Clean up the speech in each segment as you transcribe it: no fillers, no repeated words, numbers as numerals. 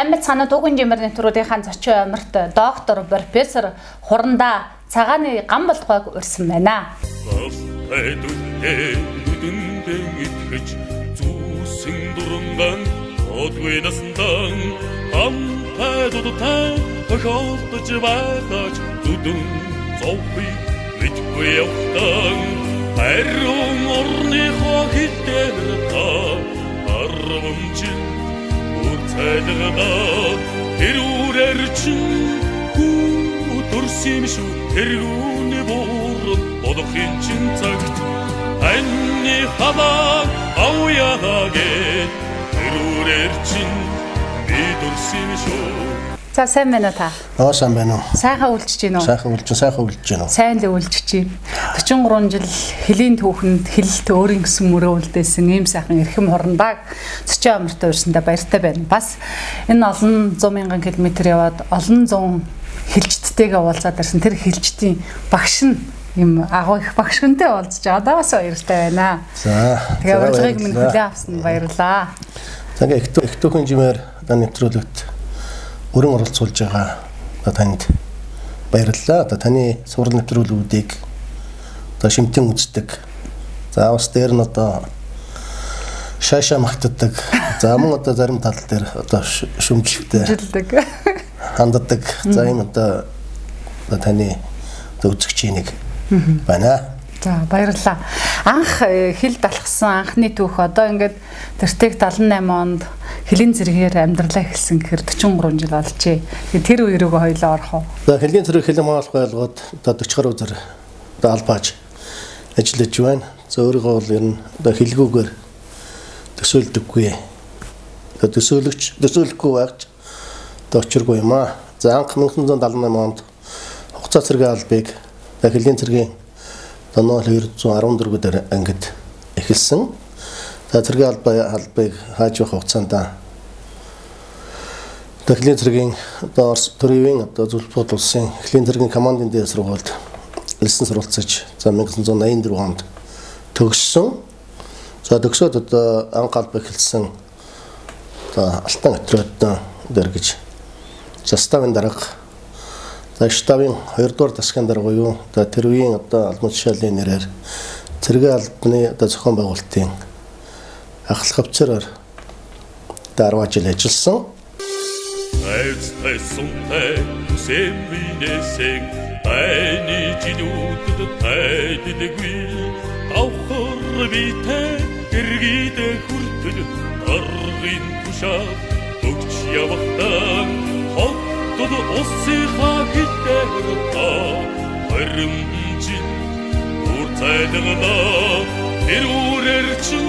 Амьд санаа дуугийн жимэрний төрүүдийн зочин амирт доктор профессор Хурандаа цагааны гам болгоог урьсан байна. Тэрүүний буурал бодохын чин цагт анны хамааг авъяагээ тэрүүрээр чин би дурсан шүү. За сайн байна уу та? Сайн байна уу? Сайхан үлдэж гин үү? Сайхан үлдэж гин үү? Сайн л үлдэж чинь. 43 жил хөлийн түүхэнд хэлэлт өөрийн гэсэн мөрөө үлдээсэн ийм сайхан эрхэм Хурандааг зочин амирт урьсандаа баяртай байна. Бас энэ олон 100,000 км яваад олон зуун хэлжттэйгээ уулзаад ирсэн тэр хэлжтийн багш нь юм агуу их багш хүнтэй уулзж байгаа бас баяртай байна. За. Тэгээ урилгыг минь хүлээн авсан баярлаа. За ингээ их түүхэн жимээр нэвтрүүлэгт өрн оролцуулж байгаа танд баярлалаа. Таны сурал нэвтрүүлгүүдийг шимтэн үздэг. За бас дээр нь шаашаа магтдаг. За мөн зарим тал дээр шүмжлэлтэй ханддаг. За ийм таны үзэгчийн нэг байна. За баярлалаа. Анх хэл далхсан анхны түүх одоо ингээд тэртэг 78 онд хэлийн зэрэгээр амьдралаа эхэлсэн гэхээр 43 жил болжээ. Тэр үе рүүгээ хоёлоо орох уу? За хэлийн зэрэг хэлэн маалх байлгоод 40 гаруй зэр албааж ажиллаж байна. За өөрийгөө бол ер нь хэлгүүгээр төсөөлдөггүй. Төсөөлөхгүй байгч очиргүй юм аа. За анх 1978 онд хугацаа цэргийн албыг хэлийн цэргийн Ноол 214 дээр ангид эхэлсэн. За цэргийн албыг хааж явах хугацаанд хэлийн цэргийн Орос төрийн зөвлөлт улсын хэлийн цэргийн командын дээд сургуульд элсэн суралцаж за 1984 онд төгссөн. За төгсөөд анх албыг эхэлсэн Алтан отряд дээр гэж заставын дарга штабын 2 дугаар засгийн дарга буюу тэр үеийн албан тушаалын нэрээр цэргийн албаны зохион байгуулалтын ахлах офицераар 10 жил ажилласан. Осыха хитэрта хөрөмжин урцайдагда тэрүүрэр чин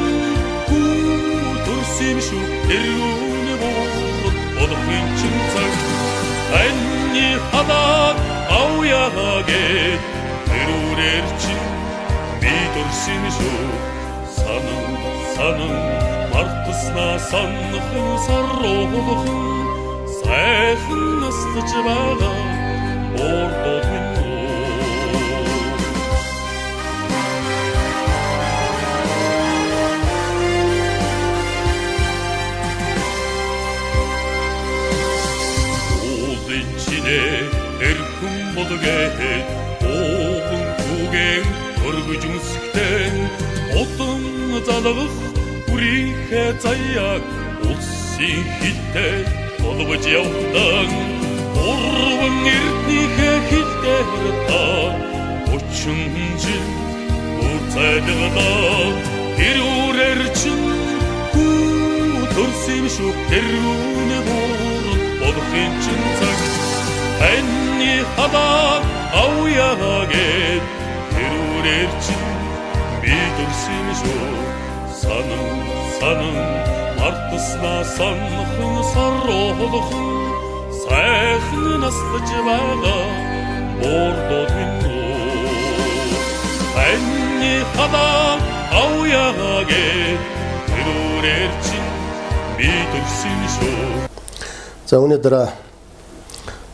төрсөн шүү тэрүүний бодохын чин цаг анны хамааг авъяагээ тэрүүрэр чин би төрсөн шүү санан мартсна санхан саррохын сайхан наслаж байгаа ордод минь уулын чинээ эрхэм болгохэд оогон түгэн өргөж өмсгтэн отон залгах үрийнхээ заяаг улсын хилтэй Олбож явдан урван эртнийхээ хилдээр та 30 жил урцайдагда тэрүүрээр чин төрсөн шүү тэрүүний буурал бодохын чин цаг анны хамааг авъяагээ тэрүүрээр чин би төрсөн шүү санан мартсна санхан саррохын сайхан наслаж байгаа ордод минь анны хамааг авъяагээ тэрүүрээр чин би төрсөн шүү. За өнөөдөр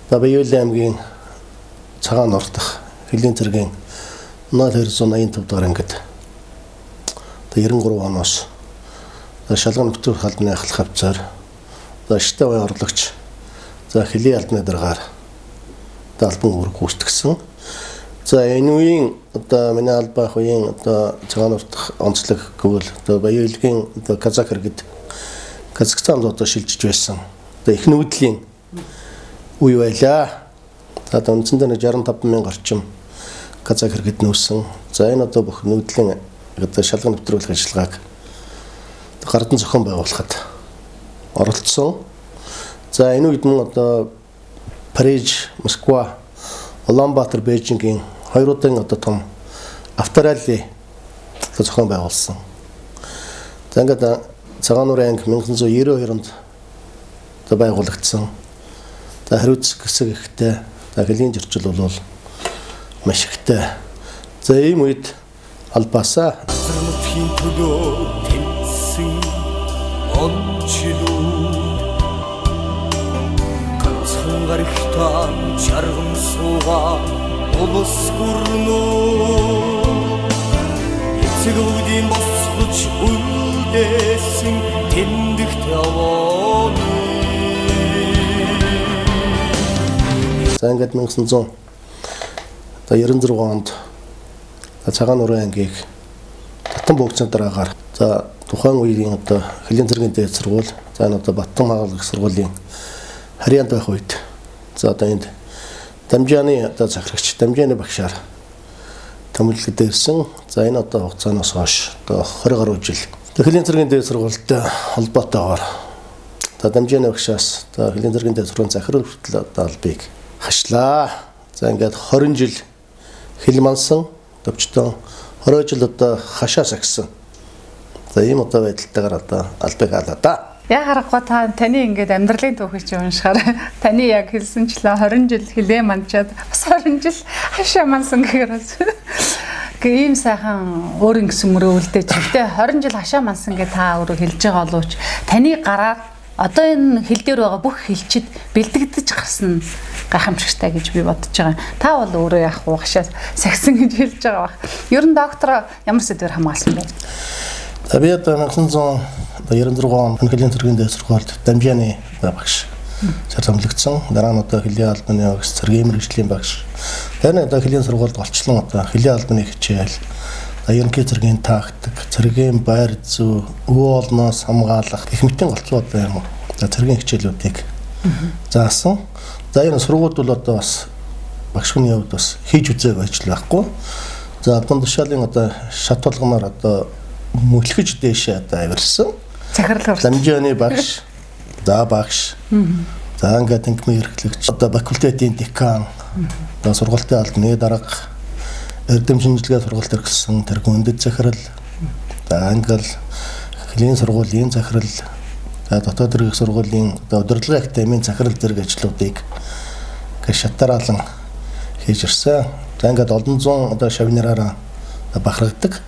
Баян аймгийн цагаан ортох хэлийн цэргийн Ноол 285 дугаар ангид 93 оноос шалган нөхцөл халдны ахлах хавцаар одоо ашигтай бай орлогч за хөлийн албаны дараагаар одоо албан үүрэг гүйцэтгсэн. За энэ үеийн одоо миний албан үеийн одоо цагаан уртх онцлог гэвэл одоо баялагын одоо казак иргэд Казахстанд одоо шилжиж байсан. Одоо их нүүдлийн үе байлаа. За одоо үндсэндээ 65,000 орчим казак иргэд нүүсэн. За энэ одоо бүх нүүдлийн одоо шалган нэвтрүүлэх ажиллагааг гардан зохион байгуулахад оролцсон. За энэ үед мөн одоо Париж, Москва, Улаанбаатар, Бээжингийн хоёр удаа одоо том авторалли зохион байгуулсан. За ингээд цагаан нуурын анги 1992 онд одоо байгуулагдсан. За хариуцах хэсэг ихтэй, за хөлийн зөрчил бол маш ихтэй. За ийм үед албаасаа Зармутхийн төлөө тэнцсэн онцлог ганцхан гарагтаа чарган суугаа улс гүрнөө эцэг өвдийн босгож үлдээсэн тэндэгт явна. за ингээд 1996 онд цагаан нуурын ангийг Баттан бөөгцийн дараагаар за тухайн үеийн одоо хөлийн цэргийн дээд сургууль за энэ одоо Баттан хаалт их сургуулийн харьяанд байх үед за одоо энд дамжааны одоо захирагч дамжааны багшаар томилогд ирсэн. За энэ одоо хугацаанаас хойш одоо 20 гаруй жил хөлийн цэргийн дээд сургуультай холбоотойгоор за дамжааны багшаас одоо хөлийн цэргийн дээд сургуулийн захирал хүртэл одоо албыг хашлаа. За ингээд 20 жил хэл мансан төвчтөн 20 жил одоо хашаа сагсан. За ийм одоо байдалтайгаар одоо албыг хаалаа да. Яг харахгүй таны ингээд амьдралын түүхийг чи уншихаар таны яг хэлсэнчлээ 20 жил хилээ манчаад бас 20 жил хашаа мансан гэхээр бас ийм сайхан өөрийн гэсэн мөрөө үлдээж тэ 20 жил хашаа мансан гэ та өөрөө хэлж байгаа боловч таны гараар одоо энэ хил дээр байгаа бүх хилчид бэлтгэж гарсан гайхамшигтай гэж би бодож байгаа. Та бол өөрөө яах вэ хашаа сагсан гэж хэлж байгаа баг. Ер нь доктор ямар сэдвээр хамгаалсан бэ? За би одоо 1996 онд хөлийн цэргийн дээд сургуульд дамжааны багш цар томилогдсон. Дараа нь одоо хөлийн албаны багш, цэргийн мэргэжлийн багш. Тэр нь одоо хөлийн сургуульд олчлон одоо хөлийн албаны хичээл, ерөнхий цэргийн тактик, цэргийн байр зүй, өвөө олноос хамгаалах гэх мэтийн голцоо одоо юм. За цэргийн хичээлүүдийг заасан. За энэ сургуульд бол одоо бас багш хүний хувьд бас хийж үзээг ажил байхгүй. За албан тушаалын одоо шат болгоноор одоо мөглөж дээшээ одоо авирсан. Захирал дамжааны багш, за багш. За ингээд тэнхмийн эрхлэгч, одоо факультетийн декан, одоо сургуулийн албаны дарга, эрдэм шинжилгээ сургалт эрхэлсэн тэргүүн үндэд захирал, за англ хөлийн сургуулийн захирал, за дотоод иргэх сургуулийн одоо удирдлагын академийн захирал зэрэг ажлуудыг гэж шатараалан хийж ирсэн. За ингээд олон зуун одоо шавнараараа бахархдаг.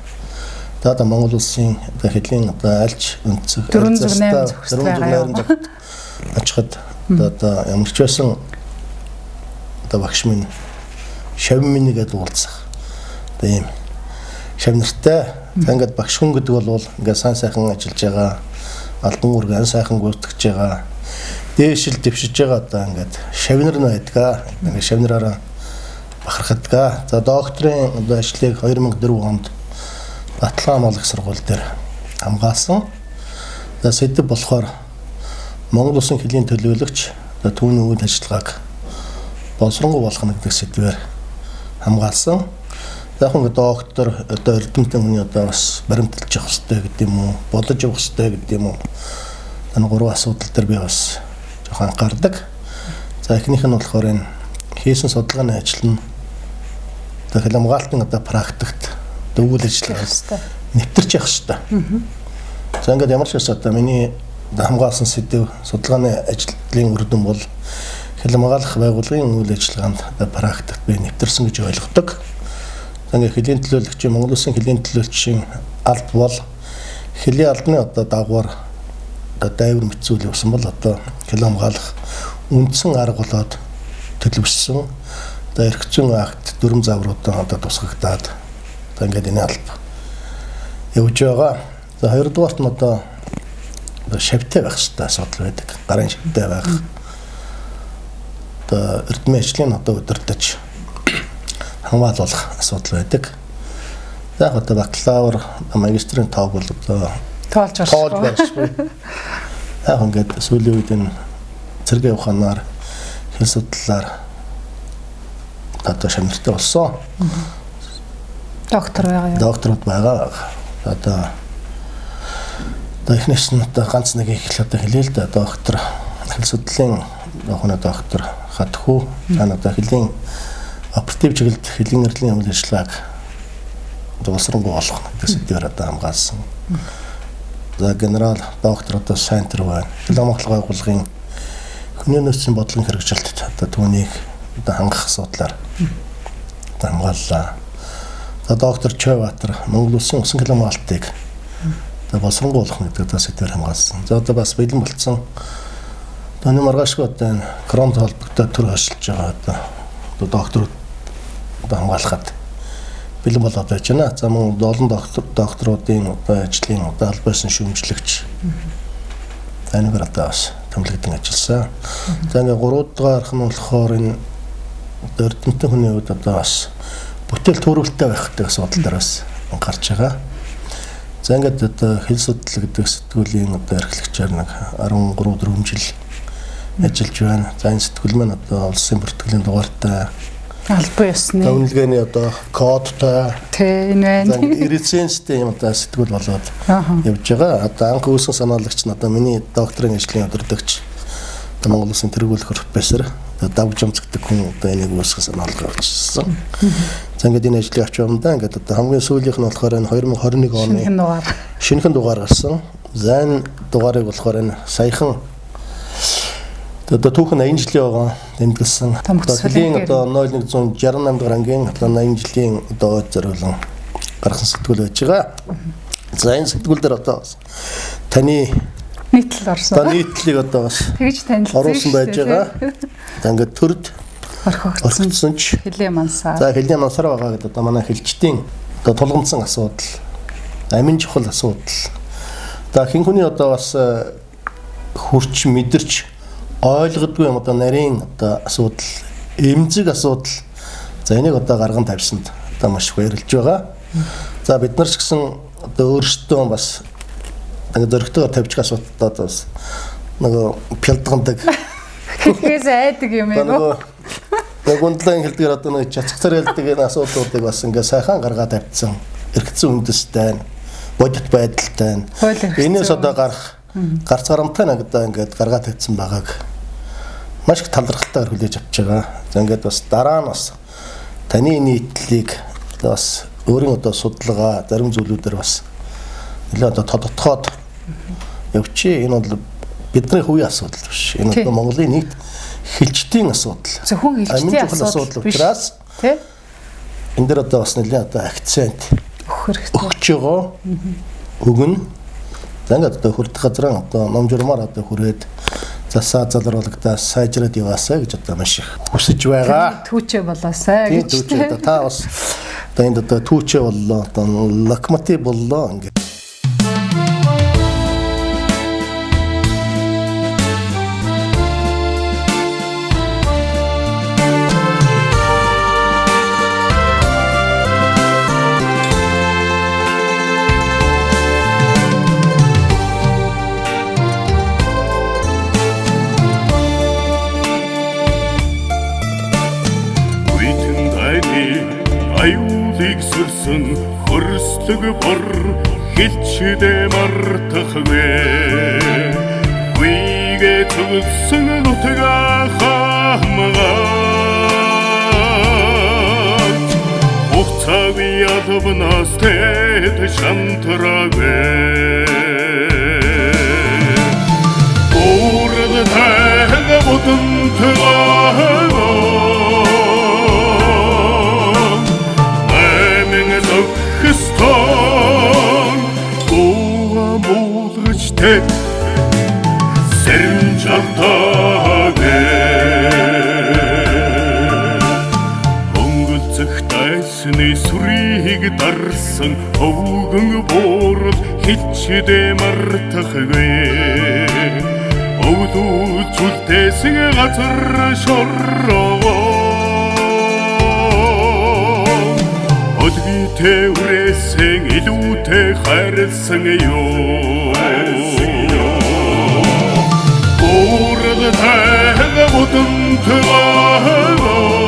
Одоо Монгол улсын одоо хөлийн одоо альж өнцөг 408 очиход одоо ямар ч байсан одоо багш минь шавн минь гэдэг уулзах. Одоо ийм шавнартай. Ингээд багш хүн гэдэг бол ингээд сайн сайхан ажиллаж байгаа, албан үүрэг сайхан гүйцэтгэж байгаа, дээшил дэвшиж байгаа одоо ингээд шавнар нь байдгаа. Ингээд шавнараараа бахархдаг. За докторийн одоо ажлыг 2004 онд Баталгаа хамгаалах сургууль дээр хамгаалсан. За сэдв болохоор Монгол улсын хөлийн төлөөлөгч түүний үйл ажиллагааг боловсронгуй болгоно гэдэг сэдвээр хамгаалсан. За яг ингээд доктор одоо эрдэмтэн хүний одоо бас баримталж явах хэрэгтэй гэдэг юм уу, бодож явах хэрэгтэй гэдэг юм уу. Энэ гурван асуудал дээр би бас жоохон анхаардаг. За эхнийх нь болохоор энэ хийсэн судалгааны ажил нь одоо хэл хамгаалтын одоо практикт үйл ажиллагаа нэвтэрч явах хэрэгтэй. За ингээд ямар ч байсан одоо миний хамгаалсан сэдв судалгааны ажлын үр дүн бол хэл хамгаалах байгууллагын үйл ажиллагаанд одоо практикт би нэвтэрсэн гэж ойлгодог. За ингээд хөлийн төлөөлөгчийн Монгол улсын хөлийн төлөөлөгчийн алба бол хөлийн албаны одоо дагавар одоо дайвар мэдсүүл явсан бол одоо хэл хамгаалах үндсэн арга болоод төлөвшсөн. Одоо эрх зүйн акт дүрм завруудаа одоо тусгагдаад одоо ингээд энэ алба явж байгаа. За хоёрдугаарт нь одоо шавьтай байх хэрэгтэй асуудал байдаг. Гарын шавьтай байх. Одоо эрдмийн ажлын одоо өдөртөж хамгаалуулах асуудал байдаг. Яг одоо бакалавр, магистрийн тоог бол одоо тоолж байшгүй. Яг ингээд сүүлийн үед энэ цэргийн ухаанаар хэл судлалаар одоо шамнартай болсон. Докторууд байгаа. Одоо эхнээс нь одоо ганц нэг их л одоо хэлээ л да доктор хэл судлалын охины доктор хатхүү одоо хэлийн оператив чиглэлд хэлийн эрдлийн үйл ажиллагааг боловсронгуй болгох гэдэг сэдвээр одоо хамгаалсан. За генерал доктор одоо центр байна. Хэл амгалан байгууллагын хүний нөөцийн бодлогын хэрэгжилтэд одоо түүнийг одоо хангах асуудлаар одоо хамгааллаа. За доктор Чойбаатар Монгол Улсын усан хэл хамгаалтыг одоо боловсронгуй болгох гэдэг сэдвээр хамгаалсан. За одоо бас бэлэн болцсон. Таны маргаашгүй одоо энэ коронавирус холбогдоод төр хашилж байгаа одоо докторууд одоо хамгаалахад бэлэн болоод байж байна. За мөн олон докторуудын одоо ажлын одоо албасын шүүмжлэгч таньгаар одоо бас томилогдсон ажилласан. За ингээ 3 дугаарх нь болохоор энэ эрдэмтэн хүний хувьд одоо бас бүтээл төрөлттэй байх гэдэг асуудал дээр бас гарч байгаа. За ингээд одоо хэл судлал гэдэг сэтгүүлийн одоо эрхлэгчээр нэг 13-4 жил ажиллаж байна. За энэ сэтгүүл маань одоо улсын бүртгэлийн дугаартай албан ёсны үнэлгээний одоо кодтой энэ байна. Ирээцэнстэй юм одоо сэтгүүл болоод явж байгаа. Одоо анх үүсгэн санаалагч нь одоо миний докторийн ажлын удирдагч одоо Монгол Улсын тэргүүлэх профессор давж өмцгдөг хүн одоо энийг үүсгэн санаалагч авчихсан. За ингээд энэ ажлыг авч явандаа ингээд одоо хамгийн сүүлийнх нь болохоор энэ 2021 оны шинэхэн дугаар гарсан. За энэ дугаарыг болохоор энэ саяхан одоо түүхэн 80 жилийн байгаа тэмдэглэсэн. Хэлийн одоо 0168 дугаар ангийн одоо 80 жилийн одоо зориулан гаргасан сэтгүүл байж байгаа. За энэ сэтгүүл дээр одоо таны нийтлэл орсон. Одоо нийтлэлийг одоо бас тэгж танилцсан оруулсан байж байгаа. За ингээд төрд орхигдсон ч хэлийн мансаа. За хэлийн мансаар байгаа гэдэг одоо манай хэлчдийн одоо тулгамдсан асуудал, амин чухал асуудал. Одоо хэн хүний одоо бас хурч мэдэрч ойлгодгүй юм одоо нарийн одоо асуудал, эмзэг асуудал. За энийг одоо гарган тавьсанд одоо маш их баярлж байгаа. За бид нар ч гэсэн одоо өөрсдөө бас ингээд зөрөгтэйгээр тавьчих асуудалтай бас нөгөө пялдгандаг. Хэхээс айдаг юм ээ. Нэг гундлан хэлдгээр одоо нэг чацгцар хэлдэг энэ асуудлуудыг бас ингээд сайхан гаргаад тавьсан. Эргэцэн үндэстэй, бодит байдалтай. Энээс одоо гарц гарамтай нэг одоо ингээд гаргаад тавьсан байгааг маш их талархалтайгаар хүлээж авч байгаа. За ингээд бас дараа нь бас таны нийтлэлийг одоо бас өөрийн одоо судалгаа зарим зүйлүүдээр бас нэлээд одоо тодотгоод явчих. Энэ бол бидний хувийн асуудал биш. Энэ одоо Монголын нийт хэлчдийн асуудал. Зөвхөн хэлчдийн асуудал учраас энэ дээр одоо бас нэлээд одоо акцент өгч байгаа. Өгнө. За ингээд одоо хүрдэх газар одоо ном журмаар одоо хүрээд засаа залруулагдаа сайжраад яваасаа гэж одоо маш их хүсэж байгаа. Түүчээ болоосаа гэж. Түүчээ та бас одоо энд одоо түүчээ боллоо. Одоо локомотив боллоо ингээд. Аюулыг сүрсэн хөрслөг бор хилчдэ мартахвэ Вигэ төгсөн нутга хамгаалж Ухцави ядвнаас тэд шантрагвэ Урд тайга бодон төгөө Христон Гоа муулгачтэй Сэрэн чалтаагэ Өнгөлцөх тайсны сүрий Эцгийг дарсан өвгөн буурал хилчдээ мартахгүй өвдүүлж үлдээсэн газар шорроо Өдгийтэй үрээсэн илүүтэй хайрлсан юу Урд тайга бодон төгөө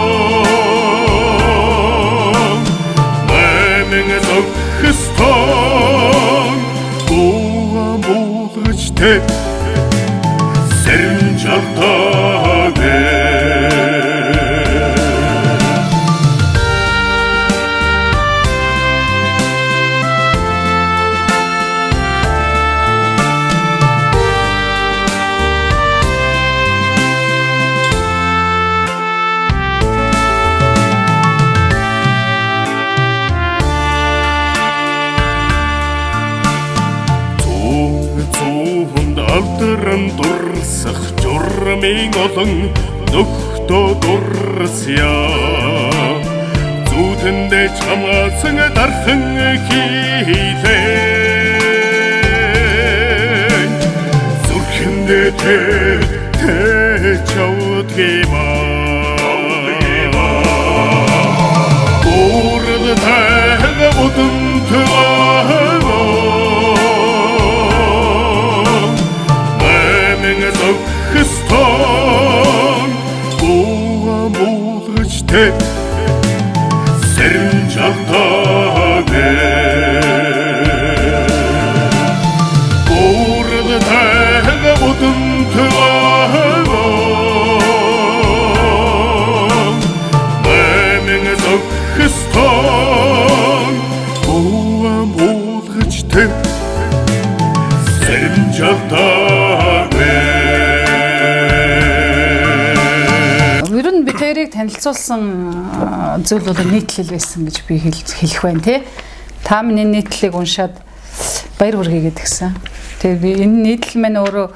Мэмэн зогхстон Уа болгоч тэт Сэрэн жалтаагэ Алдран дурсах журмын олон нөхдөө дурся Зүудэндээ чамаасан дархан хийлээ Зүрхэндээ тэ чавд гима Урд тайга бодон Хстон Уа болгоч тэт Сэрэн жалтаагэ Урд тайга бодон Мэмэн зогхстон Уа болгоч тэт Сэрэн жалтаагэ Тэрийг танилцуулсан зүйл бол нийтлэл байсан гэж би хэлэх байна тий. Та миний нийтлэлийг уншаад баяр хүргээгээд гисэн. Тэгээ би энэ нийтлэл маань өөрөө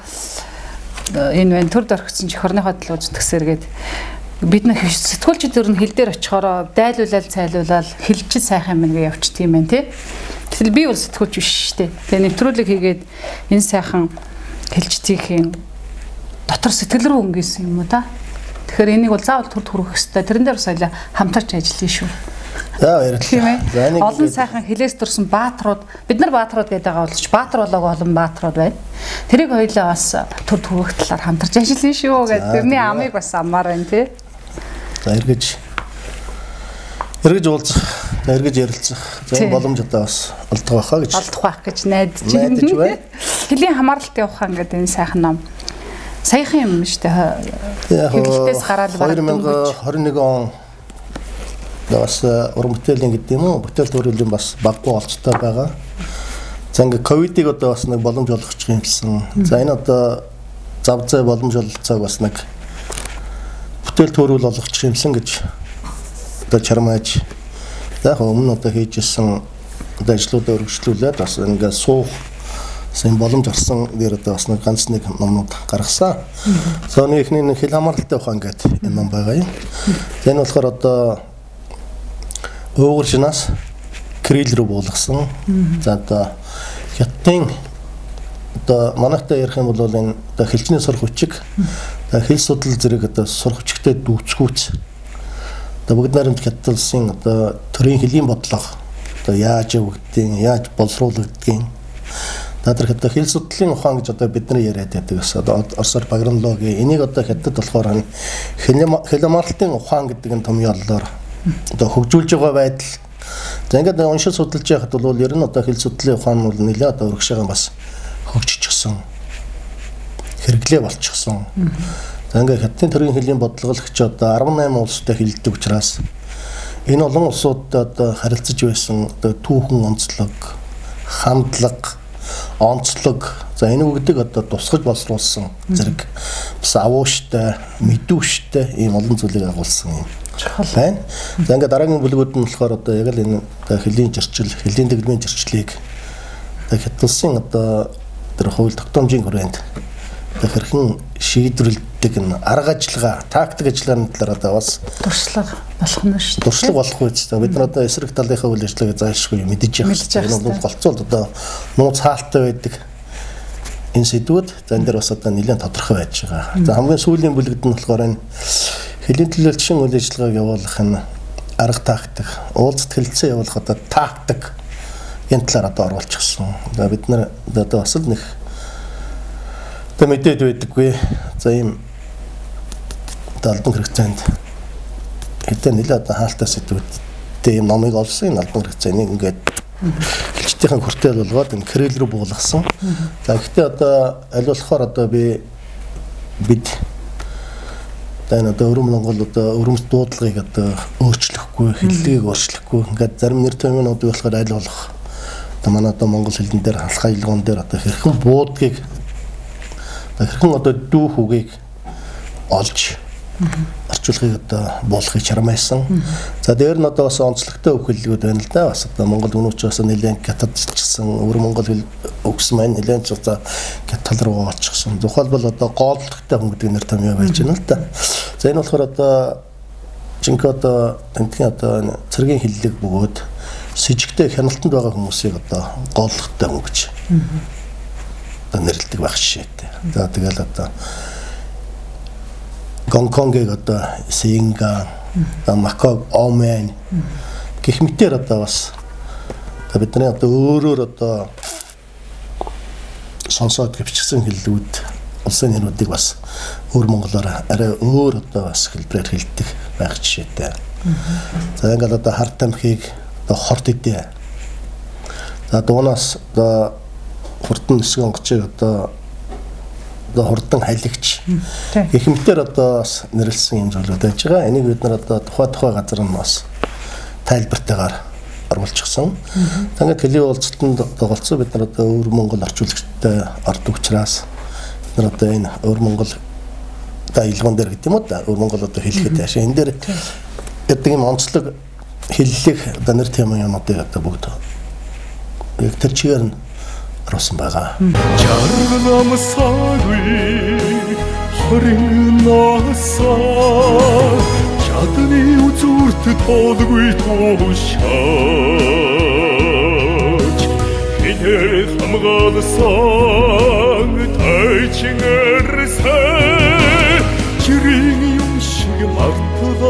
энэ байна төр дөргсөн чихорныхоо төлөө зүтгсэргээд бид нэг сэтгүүлчид зөв нь хил дээр очихороо дайлуулаад цайлуулаад хэлчихэд сайхан юм ингээ явчих тийм байна тий. Тэгвэл би бол сэтгүүлч биш шүү дээ. Тэгээ нэвтрүүлэг хийгээд энэ сайхан хэлчдийн дотор сэтгэл рүү өнгөсөн юм уу та? Тэгэхээр энийг бол заавал төрд хүргэх хэрэгтэй. Тэрэн дээр соёлоо хамтарч ажиллая шүү. За баярлалаа. Олон сайхан хэлээс төрсэн баатрууд бид нар баатрууд гэдэг байгаа боловч баатар болоог олон баатрууд байна. Тэрийг хоёулаа бас төрд хүргэх талаар хамтарч ажиллая шүү гэдэг. Тэрний амыг бас амаар байна тий. За эргэж уулзах, эргэж ярилцах. За боломж одоо бас олдох байхаа гэж. Олдох байх гэж найдаж байна. Хэлийн хамааралтай явах ингээд энэ сайхан ном. Саяхан юм шүү дээ. Хэвлэлтээс гараад 2021 он бас уран бүтээлийн гэдэг юм уу? Бүтээл төрлийн бас баггүй олцтой байгаа. За ингээ ковидыг одоо бас нэг боломж олгочих юмсан. За энэ одоо зав зай боломж олцоог бас нэг бүтээл төрөл олгочих юмсан гэж одоо чармааж. За өмнө одоо хийжсэн одоо ажлуудаа өргөжлүүлээд бас ингээ суух сэн боломж орсон дээр одоо бас нэг ганц нэг номнууд гаргасан. За нэгний хэл хамааралтай ухаан гэдэг энэ ном байгаа юм. Энэ болохоор одоо өвгөр шинаас крил рүү буулгасан. За одоо хятадын одоо манайтай ярих юм бол энэ одоо хэлчний сурах хүчиг хэл судлал зэрэг одоо сурах хүчтэй дүүцгүүц. Одоо бүгд найрамд хятад улсын одоо төрийн хэлийн бодлого одоо яаж өгдгийг, яаж боловсруулагдгийг Наадах одоо хэл судлалын ухаан гэж одоо бидний яриад байдаг ус одоо орсоор багранлоги энийг одоо хятад болохоор хэл хамааралтын ухаан гэдэг нь томьёоллоор одоо хөгжүүлж байгаа байдал. За ингээд уншиж судалж байхад бол ер нь одоо хэл судлалын ухаан нь нэлээд одоо өргөж байгаа бас хөгжчихсөн. Хэрэглээ болчихсон. За ингээд хятадын төрийн хэлийн бодлогоч одоо 18 улстай хэлдэг учраас энэ олон улсуудад одоо харилцаж байсан одоо түүхэн онцлог, хандлага онцлог за энэ үгдэг одоо тусгаж боловсруулсан зэрэг бас авууштай, мэдүүштэй ийм олон зүйлийг агуулсан юм байна. За ингээд дараагийн бүлгүүд нь болохоор одоо яг л энэ хэлийн зөрчил, хэлийн дэглэмийн зөрчлийг хятад улсын одоо тэр хууль тогтоомжийн хүрээнд хэрхэн шийдвэрлэж хилдэг энэ арга ажиллагаа, тактик ажиллагааны талаар одоо бас туршлага болох нь шүү дээ. туршлага болох үст. Бид нар одоо эсрэг талынхаа үйл ажиллагааг заашгүй мэдэж явах. Энэ бол голцол одоо нууц хаалттай байдаг энэ сэдвүүд зан дээр бас одоо нэлээд тодорхой байж байгаа. За хамгийн сүүлийн бүлэгт нь болохоор энэ хэлийн төлөөлөлтийн үйл ажиллагааг явуулах энэ арга тактик, уулзалт хэлэлцээ явуулах одоо тактик энэ талаар одоо оруулчихсан. За бид нар одоо бас л нэг одоо мэдээд байдаггүй. За ийм албан хэрэгцээнд хэдэн нэлээд одоо хаалттай сэдвүүдтэй ийм номыг олсон. Энэ албан хэрэгцээнийг ингээд хэлчдийн хүртэл болгоод энэ кэрэл рүү буулгасан. За гэхдээ одоо аль болохоор одоо бид энэ одоо Өрөм Монгол одоо өрөмс дуудлагыг одоо өөрчлөхгүй, хэллэгийг өөрчлөхгүй. Ингээд зарим нэр томьёонууд болохоор аль болох одоо манай одоо монгол хэлэн дээр халах аялгуун дээр одоо хэрхэн буудгийг хэрхэн одоо дүүх үгийг олж орчуулгыг одоо буулгахыг чармайсан. За дээр нь одоо бас онцлогтой үг хэллэгүүд байна л да. Бас одоо монгол өнөөч бас нэлээд гятадчсан өвөр монгол хэл өгс маань нэлээд ч одоо гятал руу очихсан. Тухайлбал одоо гоолдогтой хүн гэдэг нэр томьёо байж байна л да. За энэ болохоор одоо жинхэнэ одоо тентгийн одоо цэргийн хиллэг бөгөөд с жигтэй хяналтанд байгаа хүмүүсийг одоо гоолдогтой хүн гэж нэрлэдэг байх жишээтэй. За тэгэл одоо Гонконгийг одоо Синга, Макао, Омен гэх мэтээр одоо бас бидний одоо өөрөөр одоо сонсоод гэвчсэн хэллүүд улсын нэрүүдийг бас өөр монголоор арай өөр одоо бас хэлбэрээр хэлдэг байх жишээтэй. За ингээд одоо харт амхийг одоо хорт идэ. За дуунаас одоо хурдан нисгэн онгочийг одоо хурдан хаligч гэх мэтээр одоо бас нэрлсэн юм зүйлүүд байж байгаа. Энийг бид нар одоо тухай газар нь бас тайлбартайгаар оруулчихсан. Ингээд хэлний уулзалтанд голцоо бид нар одоо өвөр монгол орчуулагчтай орд учраас бид нар одоо энэ өвөр монгол аялгуун дээр гэдэг юм уу да өвөр монгол одоо хэлэхэд яаш энэ дээр гэдэг юм онцлог хэллэг одоо нэр томьёонуудыг одоо бүгд яг тэр чигээр нь оруулсан байгаа. Чаргам сагви хоринаса чадны үзүүрт тоодгүй туушаач хинэ хамгаалсан тайчингэрсэ чирийн юм шиг мартдаг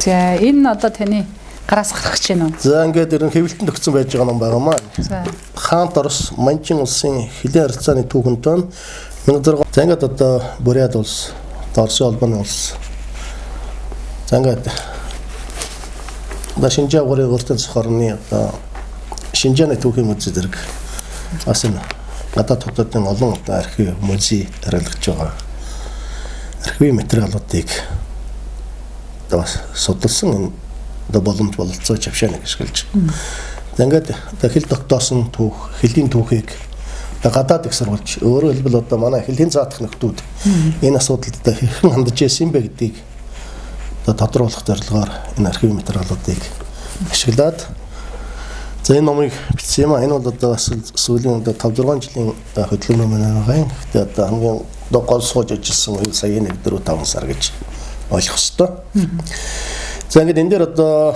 За энэ одоо таны гараас гарах гэж байна уу? За ингээд ер нь хэвлэлтэнд өгсөн байж байгаа ном байгаа маа. За Хаант Орос Манчин улсын хэлийн харилцааны түүхэнтэн 1600 за ингээд одоо Бурят улс, Оросын холбооны улс. За ингээд Шинжаан угарын өртөн цохорны одоо Шинжааны түүхийн музей зэрэг бас энэ гадаад хотуудын олон одоо архив музей арилгаж байгаа. Архивын материалуудыг одоо судалсан энэ одоо боломж бололцоо чавшааныг ашиглаж. Ингээд одоо хэл тогтоосон түүх, хэлийн түүхийг одоо гадаад их сурвалж өөрөөр хэлбэл одоо манай хэлийн заатах нөхдүүд энэ асуудалд одоо хэрхэн хандж ирсэн бэ гэдгийг одоо тодруулах зорилгоор энэ архивын материалуудыг ашиглаад за энэ номыг бичсэн юм а. Энэ бол одоо бас сүүлийн одоо 5-6 жилийн хөдөлгөөн ном байгаа юм. Гэхдээ одоо хамгийн гол сууж ажилласан үе сая 1-4-5 сар гэж ойлгох ёстой. За ингээд энэ дээр одоо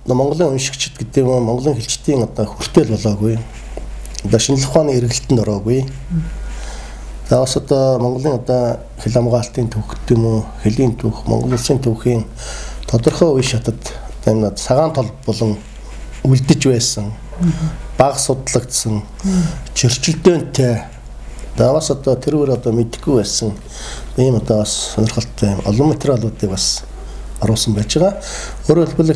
Монголын уншигчид гэдэг юм Монголын хэлчдийн одоо хүртэл болоогүй. Одоо шинжлэх ухааны эргэлтэнд ороогүй. За бас одоо Монголын одоо хэл хамгаалтын түүх гэдэг юм уу, хэлийн түүх, Монгол улсын түүхийн тодорхой үе шатад энэ цагаан тол болон үлдэж байсан, баг судлагдсан, черчилдөөнтэй даваас одоо тэрүүр одоо мэдгүй байсан ийм одоо бас сонирхолтой олон материалуудыг бас оруулсан байж байгаа. Өөрөөр хэлбэл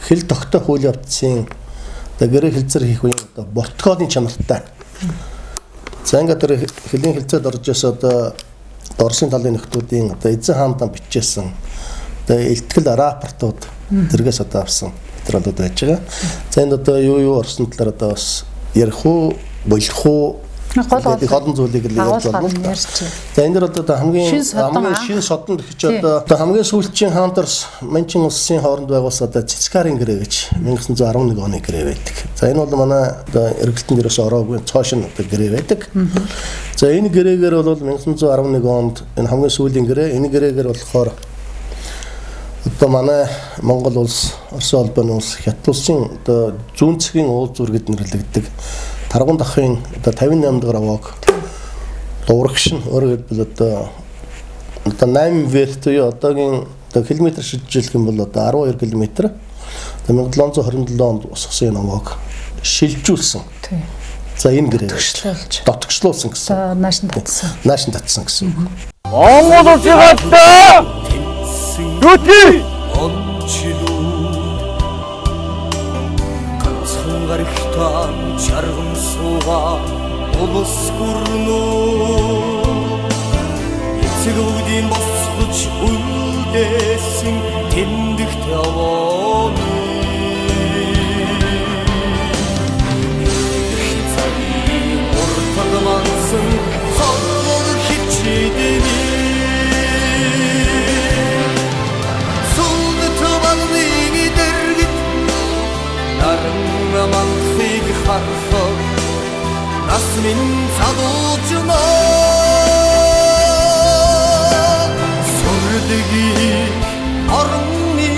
хэл тогтоох үйл явдлын одоо гэрээ хэлцэр хийх үеийн одоо протоколын чанартай. За ингээд тэр хэлийн хэлцээд орж ирсэн одоо Оросын талын нөхдүүдийн одоо эзэн хаандан бичижсэн одоо илтгэл рапортууд тэргээс одоо авсан материалууд байж байгаа. За энэ одоо юу орсон талаар одоо бас ярих уу, болох уу Олон зүйлийг л ярьж байна л да. За энэ дэр одоо хамгийн шин содон гэхэж одоо хамгийн сүүлчийн Хантерс Манчин улсын хооронд байгуулсан одоо Цэцкарын гэрээ гэж 1911 оны гэрээ байдаг. За энэ бол манай одоо эргэлтэн дээрээс ороогүй цоошин одоо гэрээ байдаг. За энэ гэрээгээр бол 1911 онд энэ хамгийн сүүлийн гэрээ. Энэ гэрээгээр болохоор одоо манай Монгол улс, Орос улбаны улс, Хятад улсын одоо зүүн цэгийн уул зургад нэрлэгддэг Таргун дахын одоо 58 дахь аваг урагш нь өөрөөр хэлбэл одоо 8 верт буюу одоогийн одоо километр шилжүүлэх юм бол одоо 12 км. Одоо 1727 онд усгасан энэ аваг шилжүүлсэн. За энэ гэрээ дотгошлуулсан гэсэн. Наашин татсан гэсэн. Монгол улсын гадаа Нүти гарагтаа чарган суугаа улс гүрнөө эцэг өвдийн босгож үлдээсэн тэмдэгт яваа уртагмансан хавар хичээдэни сүлдэтвалны дэргэд Наманхыг харахад нас минь цадуучна сүрдэги орны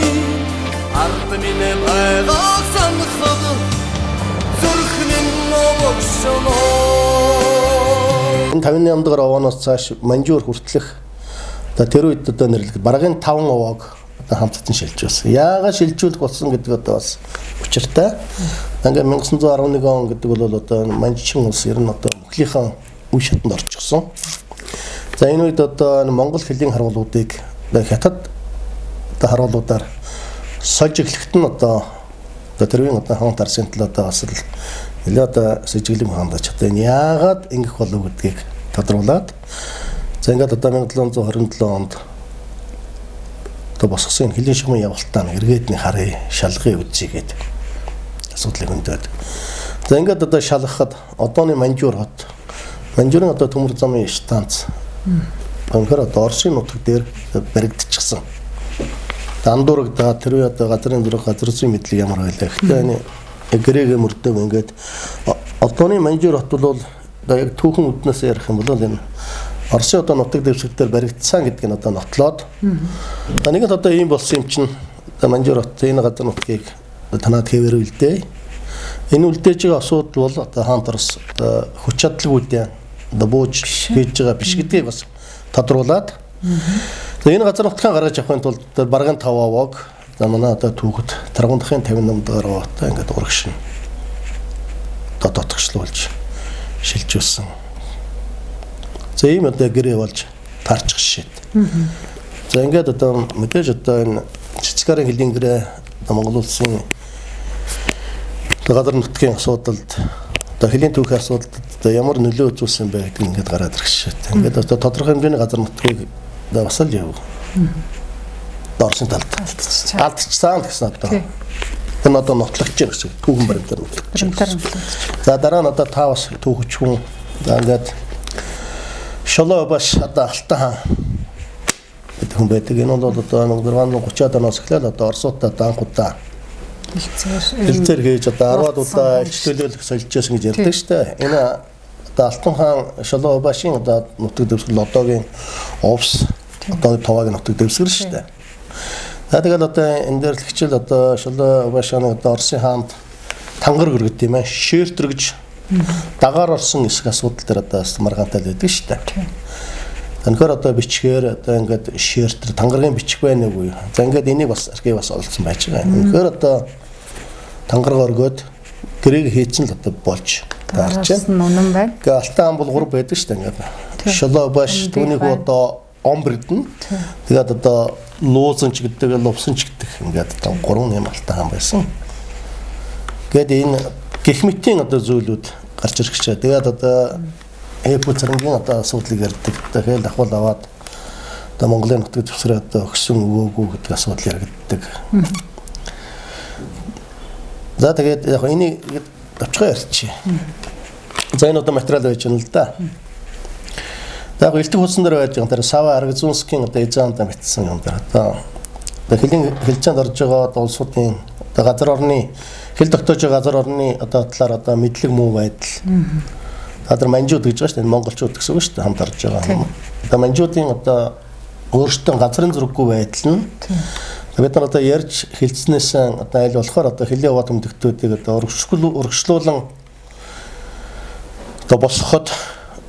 ард минь байгаа санахад зүрхнэн новогшно 58 дахь овооноос цааш Манжуур хүртэлх одоо тэр үед одоо нэрлэгдэх барагын 5 овоог хамтдаа шилжүүлсэн. Яагаад шилжүүлэх болсон гэдэг одоо бас учиртай. Ингээ 1911 он гэдэг бол одоо Манчин улс ер нь одоо мөхлийнхаа үе шатанд орчихсон. За энэ үед одоо Монгол хэлний харгуулуудыг Хятад одоо харгуулуудаар сольж эхлэхэд нь одоо тэрвийн одоо хаан тарсын талаа одоо бас л нэлээд одоо сэжиглэм хандаж одоо энэ яагаад ингэх болов гэдгийг тодруулаад за ингээд одоо 1727 онд босгосон хэлний шугам явалтаа эргээдний харъя шалгахыг үзье гэдэг асуудлыг өндөөд. За ингээд одоо шалгахад одооны Манжуур хот Манжуурын одоо төмөр замын станц банкар одоо Оросын нутаг дээр баригдчихсан. Дандуурагдаад тэр үе одоо газрын зураг газар зүйн мэдлэг ямар байлаа. Гэхдээ энэ гэрээгээ мөрдөв ингээд одооны Манжуур хот бол одоо яг түүхэн үднээс ярих юм бол энэ Оросын одоо нутаг дэвсгэрээр баригдсан гэдгийг одоо нотлоод нэгэнт одоо ийм болсон юм чинь Манжуур хот энэ газар нутгийг танаад хэвээр үлдээ. Энэ үлдээж байгаа асуудал бол одоо Хантерс одоо хүч чадлагүйдээ одоо бууж хийж байгаа биш гэдгийг бас тодруулаад энэ газар нутгаа гаргаж авахын тулд баргын 5 овоог манай одоо түүхэд Таргун дахын 58 дахь овоотой ингээд урагш нь одоо дотгошлуулж шилжүүлсэн. За ийм одоо гэрээ болж таарчих шít. За ингээд одоо мэдээж одоо энэ Цэцкарын хэлний гэрээ Монгол улсын газар нутгийн асуудалд одоо хэлийн түүхийн асуудалд одоо ямар нөлөө үзүүлсэн бэ гэдэг ингээд гараад ирэх шít. Ингээд одоо тодорхой хэмжээний газар нутгийг бас л яв. Дорсын талд алдчихсан гэсэн одоо. Энэ одоо нотлогч гэсэн түүхэн баримтаар нотлогч. За дараа нь одоо та бас түүхч хүн ингээд Шолоо баш одоо Алтан хаан гэдэг хүн байдаг. Энэ бол одоо 1630-аад оноос эхлээд одоо Оросуудаа анхудаа хэлцээр хийж одоо 10-аад удаа илчлүүлэлт солилцсон гэж ярьдаг шүү дээ. Энэ одоо Алтан хаан Шолоо башийн одоо нутаг дэвсгэр одоогийн Овс одоо Товагийн нутаг дэвсгэр шүү дээ. За тэгэл одоо энэ дээр л хичээл одоо Шолоо башааны одоо Оросын хаанд тангар гөргөд тийм ээ. Шертер гэж дагаар орсон эсэх асуудал дээр одоо маргаантай л байдаг шүү дээ. Танхаар одоо бичгээр одоо ингээд шертер тангаргийн бичих байна уу? За ингээд энийг бас архив бас олцсон байж байгаа. Үнэхээр одоо тангараг өргөөд гэрээг хийцэн л одоо болж таарч байна. Үнэн байна. Гэ Алтан хаан бол 3 байдаг шүү дээ ингээд. Шолоо баш түүнийг одоо омбрдэн. Тэгээд одоо нуузанч гэдэг, лувсанч гэдэг ингээд одоо 3 юм Алтан хаан байсан. Гэт энэ гэх мэтийн одоо зүйлүүд гарч ирэх гэж. Тэгээд одоо Эпо цэрэнгийн одоо асуудлыг ярьдаг. Тэгэхээр ахвал аваад одоо Монголын нутаг дэвсгэр одоо өгсөн өгөөгүй гэдэг асуудал яригддаг. За тэгээд яг энийг давчгаа ярьчих. За энэ одоо материал байж байна л да. За элдв хуудсан дээр байж байгаа тэр Сава Аргзунскийн одоо эзэанда бичсэн юм дээр одоо хэлийн хэлцээнд орж байгаа одоо улсуудын одоо газар орны хэл тогтоож байгаа газар орны одоо талаар одоо мэдлэг муу байдал. Тэр манжууд гэж байгаа шүү дээ. Монголчууд гэсэн үг шүү дээ. Хамт орж байгаа. Одоо манжуудын одоо өөрсдөө газрын зураггүй байдал нь бид нар одоо ярьж хэлцснээс одоо аль болохоор одоо хэлийн яваад өмдөгтүүдийг одоо урагшлуулан одоо босгоход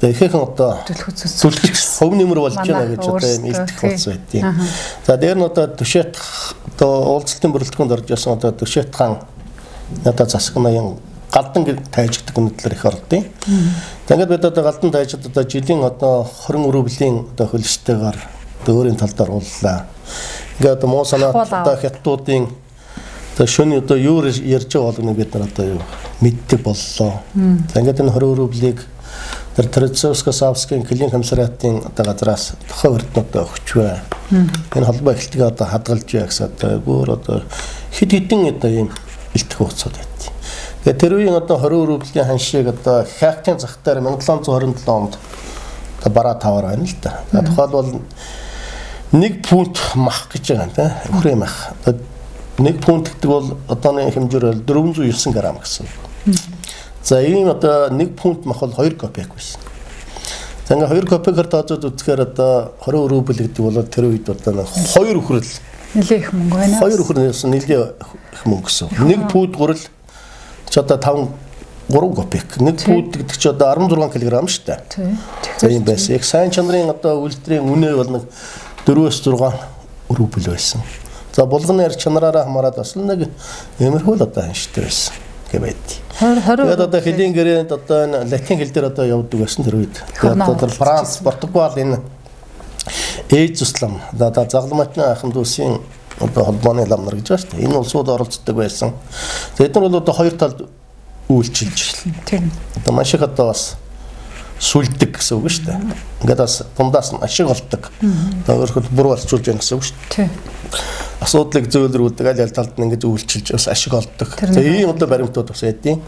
ихэнх одоо зүлхэж хөв нэмэр болж байна гэж одоо юм илтгэх болсон байдیں۔ За дээр нь одоо төшөөт одоо уулзалтын бүрэлдэхүүнд орж ирсэн одоо төшөөт хаан одоо засаг наян галдан тайжигддаг үнэтлэр их ордیں۔ Тэгээд бид одоо галдан тайжид одоо жилийн одоо 20 рублийн одоо хөлштэйгээр өөрийн талдаар ууллаа. Ингээд одоо муу санаа одоо хятадуудын одоо шөнө одоо юу ярьж байгаа болгоныг бид нар одоо юу мэддэг боллоо. За ингээд энэ 20 рублийг тэр Трецовско-Савскийн клин комиссариатын одоо газраас тохоо өртнөд өгч бай. Энэ холбоо эхлэлтгээ одоо хадгалж яа гэсэн одоо бүр одоо хэд хэдэн одоо ийм бэлтгэх хугацаад байт. Тэгээд тэр үеийн одоо 20 рублийн ханшийг одоо хактын зах дээр 1727 онд одоо бараа таваар байна л да. Тухайлбал 1 фунт мах гэж байгаа юм да. Хүрээ мах. 1 фунт гэдэг бол одооны хэмжээр 409 грамм гэсэн. За ийм одоо 1 фунт мах бол 2 копек байсан. За ингээ 2 копекээр тооцоод үзэхээр одоо 20 рубль гэдэг бол тэр үед одоо 2 өхрөл нэлээ их мөнгө байна. 2 өхрөөс нэлээ их мөнгө гэсэн. 1 фут гурал ч одоо 3 копек. 1 фут гэдэг чи одоо 16 кг шүү дээ. За ийм байсан. Яг сайн чанарын одоо үйлдвэрийн үнэ бол 4-6 рубль байсан. За булганы чанараараа хамаараад бас нэг иймэрхүү л одоо ханштай байсан гэвэд. Тэгээд одоо хэлийн гэрээнд одоо энэ латин хэл дээр одоо явдаг байсан тэр үед. Одоо Франц, Португал энэ Эзус лам одоо загламжны ахын дүүсийн одоо холбооны лам нар гэж байна шүү дээ. Энэ улсууд оролцдог байсан. Тэгээд эдгээр бол одоо хоёр талд үйлчилж байна. Тийм. Одоо маш их одоо бас сүлдэг гэсэн үг шүү дээ. Ингээд бас дундаас нь ашиг олдог. Одоо өөрөөр бүр болцуулж байна гэсэн үг шүү дээ. Тийм. Асуудлыг зөөлрүүлдэг аль талд нь ингэж үйлчилж бас ашиг олдог. За ийм одоо баримтууд бас байдیں۔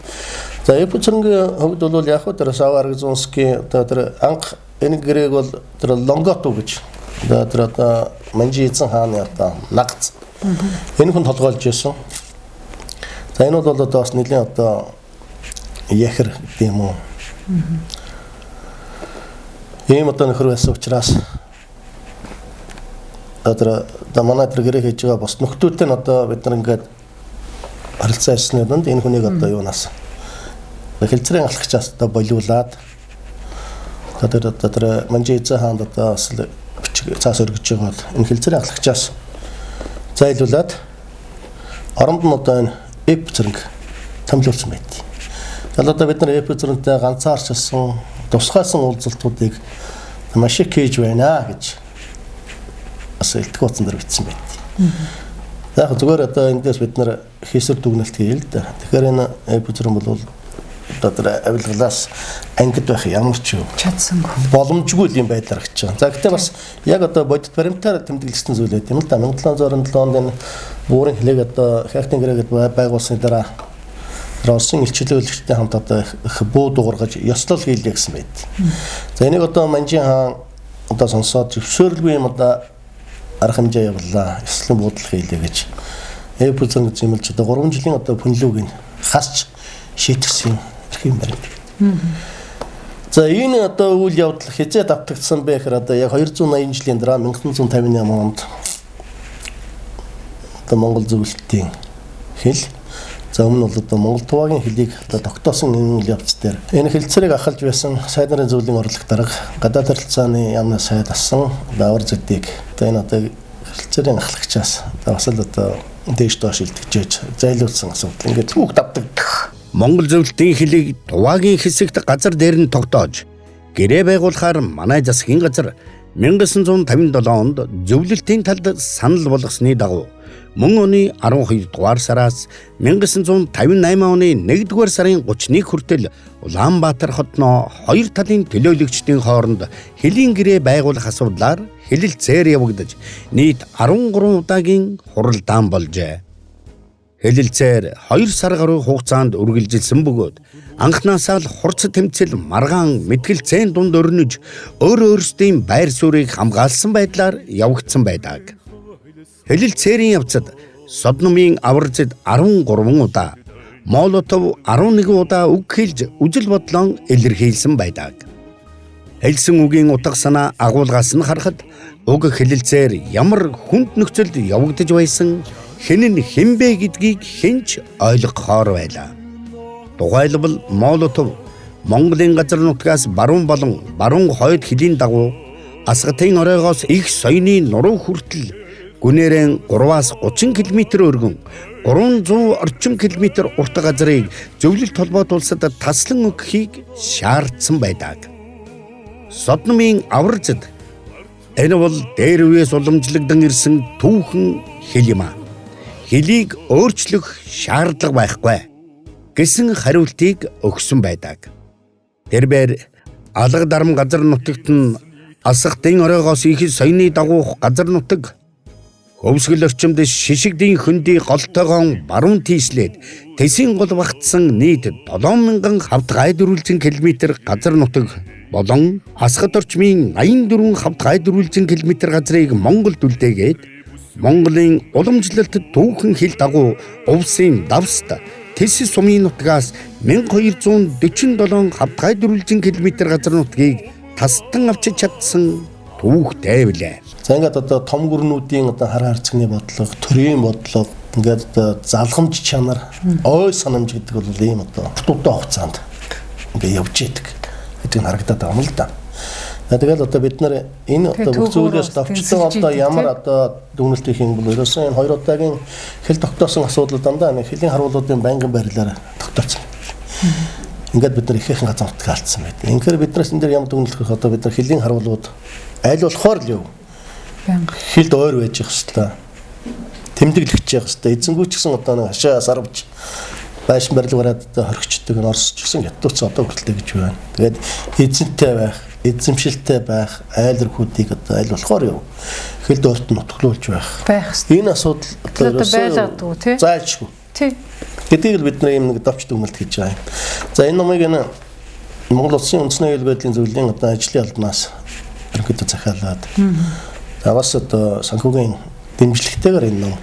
За Японцгийн хувьд бол яг хөө тэр Сава Аргзунский одоо тэр анх энэ гэрээг бол тэр Лонготу гэж тэр одоо Манжи эзэн хааны одоо нагц. Энэ хүн толгойлж байсан. За энэ бол одоо бас нэлийн одоо яхэр гэдэм үү. Ийм одоо нөхөр байсан учраас одоо манай тэр гэрээ хийж байгаа бас нөхдүүдтэй нь одоо бид нар ингээд харилцаа хийсний донд энэ хүнийг одоо юунаас хэлцэрийн алхагчаас одоо болиулаад одоо тэр Манжи эзэн хаанд одоо бас бичиг цаас өргөж байгаа бол энэ хэлцэрийн алхагчаас зайлуулад оронд нь одоо энэ эп зэрэг томилуулсан байт. Тэгээд одоо бид нар эп зэрэгтэй ганцаарчсан тусгайсан уулзалтуудыг маш их хийж байна гэж бас илтгэх утсан дээр бичсэн байт. Яг зүгээр одоо эндээс бид нар хийсвэр дүгнэлт хийе л да. Тэгэхээр энэ эп зэрэг бол одоо тэр авилгалаас ангид байх ямар ч чадсангүй боломжгүй юм байдлаар гэж байгаа. За гэхдээ бас яг одоо бодит баримтаар тэмдэглэсэн зүйл байт юм л да. 1727 онд энэ буурын хэлийг одоо хактын гэрээгэд байгуулсны дараа Российн илчлүүлэгчтэй хамт одоо их буу дуургаж ёслол хийлээ гэсэн байт. За энийг одоо Манжи хаан одоо сонсоод зөвшөөрөлгүй юм одоо арга хэмжээ явууллаа. Ёслолын буудлал хийлээ гэж. Эпүцэн зэмэлж одоо 3 жилийн одоо пүнлүүг нь хасч шийтгсэн юм байна. За энэ одоо үйл явдал хязээ давтагдсан бэ гэхээр одоо яг 280 жилийн дараа 1958 онд одоо Монгол зөвлөлтийн хэл за өмнө бол одоо Монгол туваагийн хэлийг одоо тогтоосон энэ үйл явц дээр энэ хэлцэрийг ахалж байсан сайд нарын зөвлөлийн орлог дарга гадаад харилцааны яамны сайд асан давар зэтийг одоо энэ одоо хэлцэрийн ахлагчаас бас л одоо дээш доош илтгэж зайлуулсан асуудал ингээд түүх давтагдах. Монгол зөвлөлтийн хэлийг туваагийн хэсэгт газар дээр нь тогтоож гэрээ байгуулахаар манай засгийн газар 1957 онд зөвлөлтийн талд санал болгосны дагуу мөн оны 12 дугаар сараас 1958 оны 1 дугаар сарын 31 хүртэл Улаанбаатар хотноо хоёр талын төлөөлөгчдийн хооронд хэлийн гэрээ байгуулах асуудлаар хэлэлцээр явагдаж нийт 13 удаагийн хуралдаан болжээ. Хэлэлцээр 2 сар гаруй хугацаанд үргэлжилсэн бөгөөд анхнаасаа л хурц тэмцэл маргаан мэтгэлцэн дунд өрнөж өөрсдийн байр суурийг хамгаалсан байдлаар явагдсан байдаг. Хэлэлцээрийн явцад Содномын аварцад 13 удаа, Молотов 11 удаа үг хэлж үжил бодлон илэрхийлсэн байдаг. Хэлсэн үгийн утга санаа агуулгаас нь харахад уг хэлэлцээр ямар хүнд нөхцөлд явагдаж байсан хэн нь хинбэ гэдгийг хинч ойлгохоор байлаа. Тухайлбал Молотов Монголын газар нутгаас баруун болон баруун хойд хилийн дагуу Асгатын оройгоос их соёны нуруу хүртэл гүнээрэн 3-аас 30 км өргөн 300 орчим км урт газрыг зөвлөлт холбоот улсад таслан өгөхийг шаардсан байдаг. Содномын аварцад энэ бол дээр үеэс уламжлагдсан ирсэн түүхэн хэл юм а. Хэлийг өөрчлөх шаардлага байхгүй гэсэн хариултыг өгсөн байдаг. Тэрээр алга дарам газар нутагт нь Асгатын оройгоос их соёны дагуух газар нутаг хөвсгөл орчимд шишигдийн хөндөй голтойгоо баруун тийшлээд тэсийн гол багтсан нийт 7000 хавд гайдруулжин км газар нутаг болон Асгат орчмын 84 хавд гайдруулжин км газрыг Монголд үлдээгээд Монголын уламжлалт түүхэн хэл дагуу увсын давст Тэс сумын нутгаас 1247 хавд гайдруулжин км газар нутгийг тастан авчиж чадсан түүхтэй билээ. За ингээд одоо том гүрнүүдийн одоо хар харцагны бодлого, төрийн бодлого, ингээд одоо залхамж чанар, ой санамж гэдэг бол ийм одоо дутуу хугацаанд ингээд явж идэг гэдэг нь харагдаад байгаа юм л да. Тэгээд одоо бид нар энэ одоо бүх зүйлээс давчсан одоо ямар одоо дүгнэлт хийх юм бол ерөөсөн энэ 2 удаагийн хэл тогтоосон асуудал дандаа нэг хэлийн харуулуудын байнгын байрлалаар тогтоосон. Ингээд бид нар ихээхэн газар нутгийг алдсан байдаг. Инхээр биднээс энэ дээр ямар дүгнэлт хийх одоо бид нар хэлийн харуулууд аль болохоор л юу хилд ойр байж их хэвээр тэмдэглэж явах хэвээр эзэнгүүч гэсэн одоо нэг хашаа сарвж байшин барилгаараа одоо хоригчдаг нь орсч гэсэн ятууц одоо хүртэл гэж байна. Тэгээд эзэнтэй байх, эзэмшилтэй байх айлрхүүдийг одоо аль болохоор юу хилд ойрт нутглуулж байх. Энэ асуудал одоо байлгадаг тий. Заашгүй. Тий. Гэдгийг л бид нар юм нэг давч дүгнэлт хийж байгаа юм. За энэ номыг энэ Монгол Улсын үндэсний аюул байдлын зөвлөлийн одоо ажлын албанаас ерөнхийдөө захиалаад таваас одоо санхүүгийн дэмжлэгтэйгээр энэ ном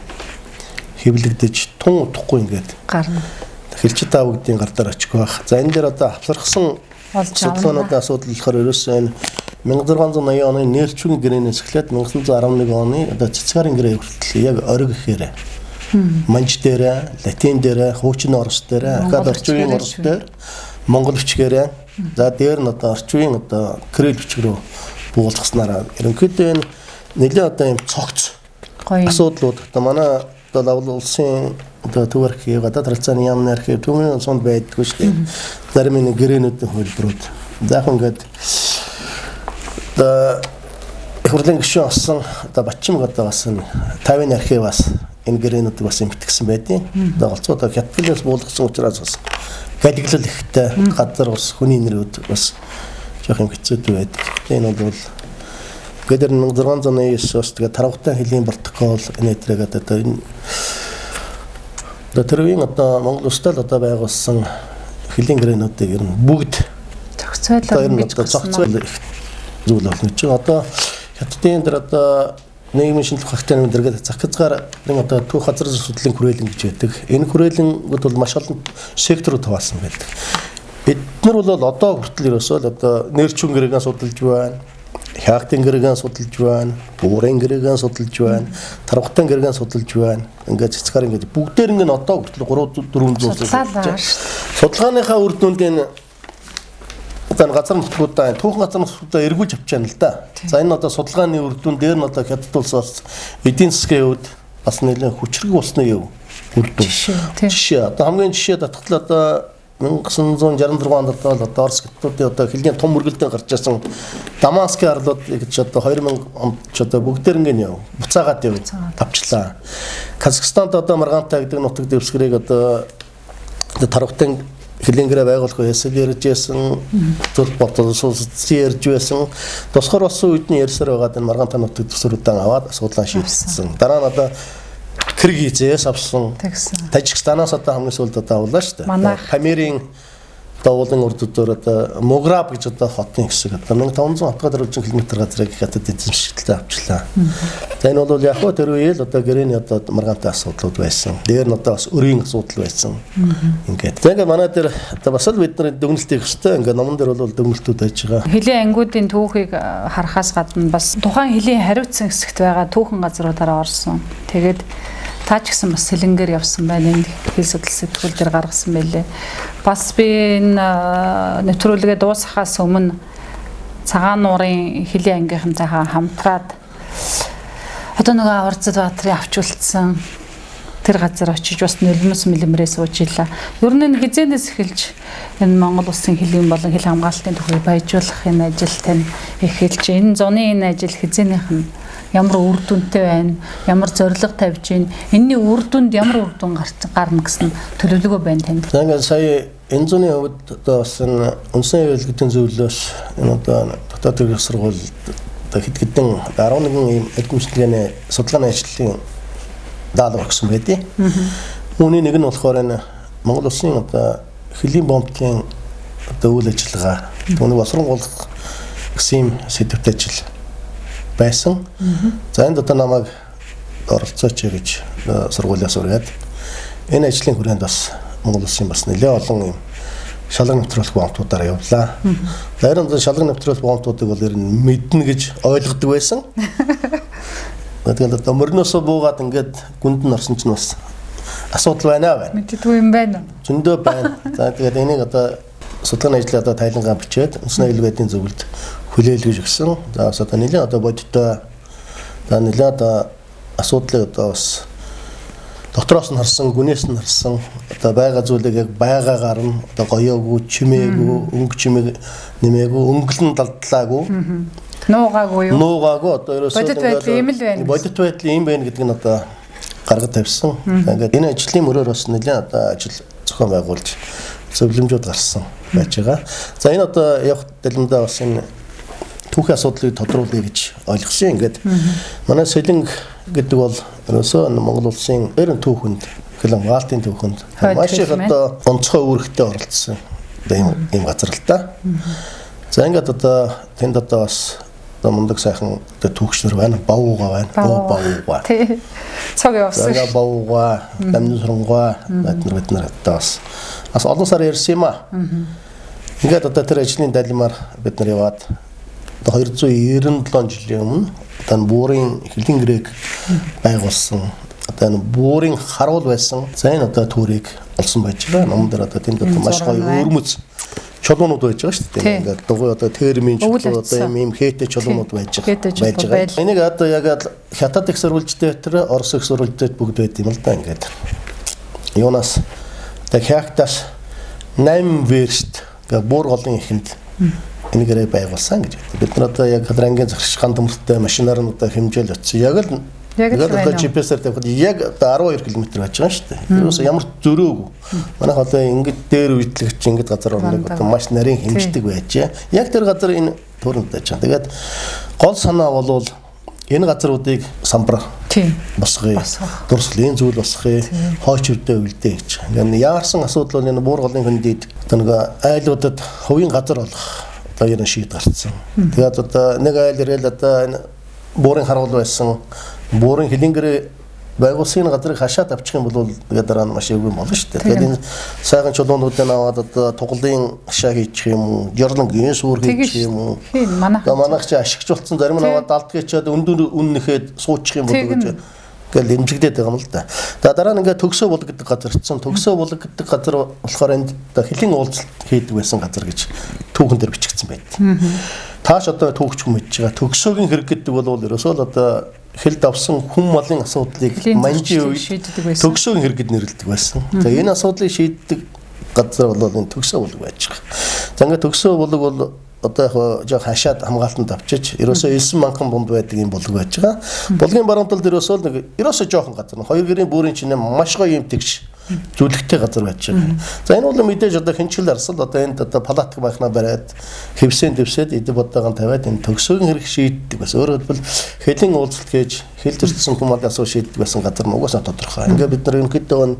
хэвлэгдэж тун утахгүй ингээд гарна. Хэлчит тавгдын гар дээр очих байх. За энэ дээр одоо авсархсан судалгаануудын асуудал болохоор ерөөсөө энэ 1680 оны нээлтчүүгийн гэрээнээс эхлээд 1911 оны одоо цэцгарын гэрээ хүртэл яг ориг гэхээр манж дээр, латин дээр, хуучин орос дээр, ахад орчуугийн орос дээр, монгол бичгээрээ за дээр нь одоо орчуугийн одоо крил бичиг рүү буулгаснараа ерөнхийдөө энэ нэлээд одоо юм цогц асуудлууд одоо манай одоо лавл улсын одоо төв архив, гадаад харилцааны яамны архив, түүний сонд байдгүй шүү дээ. Зарим нэг гэрээнүүдийн хөлбөрүүд. Заах ингээд одоо хурлын гишүүн олсон одоо Батчим одоо бас 50-ын архиваас энэ гэрээнүүдийг бас имтгсэн байдیں۔ Одоо голцоо одоо хятадаас буулгасан учраас бас галиглал ихтэй газар ус хүний нэрүүд бас жоох юм хэцүү байдаг. Энэ бол гэдэг нь 1689-оос тэгээ таравхтай хэлийн протокол энэ төрөйг одоо энэ тэрвийн одоо Монгол улсад одоо байгуулсан хэлийн гэрээнүүдийг ер нь бүгд зохицуулах гэж зохицуул зүйл болно гэж. Одоо хятадын дээр одоо нийгмийн шинжилгээ хагтаны дэргэд зах хязгаар нэг одоо түүх газар судлалын хүрээлэн гэж байдаг. Энэ хүрээлэнгүүд бол маш олон секторууд хуваасан байдаг. Бид нар бол одоо хүртэл ерөөсөө л одоо нэрчүүн гэрээгээ судалж байна. Хягтын гэрээгээ судалж байна. Буурын гэрээгээ судалж байна. Таравхтын гэрээгээ судалж байна. Ингээд цэцгаар ингээд бүгдээр ингээд одоо хүртэл 300-400 судалж. Судалгааныхаа үр дүнд энэ одоо газар нутгуудаа түүхэн газар нутгуудаа эргүүлж авч яана л да. За энэ одоо судалгааны үр дүн дээр нь одоо хятад улсаас эдийн засгийн хувьд бас нэлээд хүчрэг болсны юу үр дүн. Жишээ одоо хамгийн жишээ татгалаа одоо 1966 онд одоо Орос хятадуудын одоо хэлний том мөргөлдөө гарч ирсэн Дамаскын арлууд гэж одоо 2000 онд ч одоо бүгдээр ингэ яв буцаагаад яв авчлаа. Казахстанд одоо Маргаантай гэдэг нутаг дэвсгэрийг одоо таравхтын хэлийн гэрээ байгуулах байсан ярьжсэн зөв бодолсоо ярьж байсан. Тусгаар болсон үед нь ярьсаар байгаад энэ Маргаантай нутаг төсвөрүүдэн аваад асуудлаа шийдсэн. Дараа нь одоо Киргизээс авсан. Тэгсэн. Тажикстанаас одоо хамгийн сүүлд одоо авлаа шүү дээ. Манайх. Памирын уулын урдуудаар одоо Мограб гэж одоо хотын хэсэг одоо 1500 хатгад 400 км газрыг хятад эзэмшилтээ авчлаа. За энэ бол яг хөө тэр үеэл одоо гэрээний одоо маргаантай асуудлууд байсан. Дээр нь одоо бас өрийн асуудал байсан. Ингээд. За ингээд манай дээр одоо бас л бидний дүгнэлтийг өстэй ингээд номон дээр бол дүгнэлтүүд байж байгаа. Хилийн ангиудын түүхийг харахаас гадна бас тухайн хилийн хариуцсан хэсэгт байгаа түүхэн газруудаараа орсон. Тэгээд таа ч гэсэн бас сэлэнгээр явсан байна. Энд хэл судал сэтгүүл дээр гаргасан байлээ. Бас би энэ нэвтрүүлгээ дуусгахаас өмнө цагаан нуурын хилийн ангийнхантайгаа хамтраад одоо нэг Аварцад Баатрын авч үлдсэн тэр газар очиж бас нулимс мэлэмрээ сууж илаа. Ер нь энэ хизээнээс эхэлж энэ Монгол улсын хилийн болон хил хамгаалтын түүхийг баяжуулах энэ ажил тань эхэлж энэ зуны энэ ажил хизээнийх нь ямар үр дүнтэй байна, ямар зорилго тавьж байна, энэний үр дүнд ямар үр дүн гарна гэсэн төлөвлөгөө байна танд. За ингээд сая энэ зуны хувьд одоо бас энэ үндсэн хууль зөвлөлөөс энэ одоо дотоод төрийн сургууль одоо хэд хэдэн 11 ийм эдгэмшлэгээний судалгааны ажлын даалгавар өгсөн байдیں۔ Үүний нэг нь болохоор энэ Монгол улсын одоо хөлийн бомбын одоо үйл ажиллагаа түүнийг боловсруулах гэсэн сэдвтэй ажил байсан. За энд одоо намайг оролцооч гэж сургуулиас ураад энэ ажлын хүрээнд бас Монгол улсын бас нэлээд олон юм шалган нэвтрүүлэх бомбуудаар явлаа. Зарим шалган нэвтрүүлэх бомбуудыг бол ер нь мэднэ гэж ойлгодог байсан. Тэгээд одоо мөрнөөсөө буугаад ингээд гүнд нь орсон чинь бас асуудал байна. Мэддэггүй юм байна уу? Зөндөө байна. За тэгээд энийг одоо судалгааны ажлаа одоо тайлангаа бичээд үндэсний аюулгүй зөвлөлд хүлээлгэж өгсөн. За бас одоо нэлээд одоо бодиттой за нэлээд одоо асуудлыг одоо бас дотроос нь харсан, гүнээс нь харсан одоо байгаа зүйлийг яг байгаагаар нь одоо гоёогүй, чимээгүй, өнгө чимээг нэмээгүй, өнгөлн далдлаагүй. Нуугаагүй юу? Нуугаагүй одоо ерөөсөө бодит байдал ийм л байна. Бодит байдал ийм байна гэдэг нь одоо гаргаж тавьсан. Ингээд энэ ажлын мөрөөр бас нэлээд одоо ажил зохион байгуулж зөвлөмжүүд гарсан байж байгаа. За энэ одоо явах дэлгэмдээ бас энэ түүхийн асуудлыг тодруулъя гэж ойлгосон. Ингээд манай сэлэнг гэдэг бол ерөөсөө Монгол улсын эрен түүхэнд, хэл хамгаалтын түүхэнд маш их одоо онцгой үүрэгтэй оролцсон ийм газар л та. За ингээд одоо тэнд одоо бас мундаг сайхан одоо түүхчнэр байна. Бавууга байна. Бавууга. Тий. Цаг явсан. За бавууга, дамны сурангаа бид нар одоо бас олон сар ярьсан юм аа. Ингээд одоо тэр ажлын далимаар бид нар яваад 297 жилийн өмнө одоо буурын хилийн грек байгуулсан одоо энэ буурын харуул байсан. За энэ одоо түүрийг олсон байж байгаа. Номон дээр одоо тэнд одоо маш гоё өрмөц чулуунууд байж байгаа шүү дээ. Ингээд дугуй одоо термин чулуу одоо ийм хээтэй чулуунууд байж байгаа. Энийг одоо яг хятад их сурвалжтай тэр Орос их сурвалжтай бүгд байд юм л да ингээд. Юунаас тэг хяктас 8 верст гэ буур голын ихэнд энийгээрээ байгуулсан гэж. Бид нар одоо яг хадрангийн захирчхан төмөртэй машинаар нь одоо хэмжээл очсон. Яг л одоо GPS-ээр тавихад яг одоо 12 км байж байгаа шүү дээ. Ерөөсөө ямар зөрөөгүй. Манайх одоо ингэж дээр үйтлэгч ингэж газар орныг одоо маш нарийн хэмждэг байжээ. Яг тэр газар энэ төрөнд байж байгаа. Тэгээд гол санаа бол энэ газруудыг самбар босгоё. Дурсгалын зүйл босгоё. Хойч өвдөө үлдээ гэж. Ингээд яарсан асуудал бол энэ буур голын хөндөд одоо нэг айлуудад хувийн газар болох одоо энэ шийд гарцсан. Тэгээд одоо нэг айл ирэл одоо энэ буурын харуул байсан. Буурын хилэнгэр байгуулсан газрыг хашаад авчих юм бол тэгээд дараа нь маш өвгөн болно шүү дээ. Тэгээд энэ сайхан чулуунуудыг аваад одоо тугалын хашаа хийчих юм уу, ёрлонгийн сүр хийчих юм уу. Манайх чи ашигч болсон зарим нь аваад далдгийчаад өндөр үннэхэд суучих юм бол гэж гэл эмжигдээд байгаа юм л да. Дараа нь ингээд төгсөө булаг гэдэг газар ирсэн. Төгсөө булаг гэдэг газар болохоор энд хөлийн уулзалт хийдэг байсан газар гэж түүхэн дээр бичигдсэн байт. Тааш одоо түүхч хүн мэдж байгаа. Төгсөөгийн хэрэг гэдэг бол ерөөсөө л одоо хэл давсан хүн малын асуудлыг манжийн үед төгсөөгийн хэрэгэд нэрлэдэг байсан. За энэ асуудлыг шийддэг газар бол энэ төгсөө булаг байж байгаа. За ингээд төгсөө булаг бол одоо яг хашаад хамгаалтанд авчиж ерөөсөө 9 манхан бунд байдаг юм булаг байж байгаа. Булгийн баруун талд ерөөсөө жоохон газар. Хоёр гэрийн бүрийн чинь маш гоё юм тэгш зүйлэгтэй газар байж байгаа. За энэ бол мэдээж одоо хинчил арсал одоо энд одоо палатик байхна бариад хэвсэн дэвсээд эд бодоогоо тавиад энэ төгсөөгийн хэрэг шийддэг бас. Өөрөөр хэлбэл хэлийн уулзалт гэж хэл төрсэн хүмүүст асуу шийддэг байсан газар нь угаасаа тодорхой. Ингээ бид нар ерөнхийдөө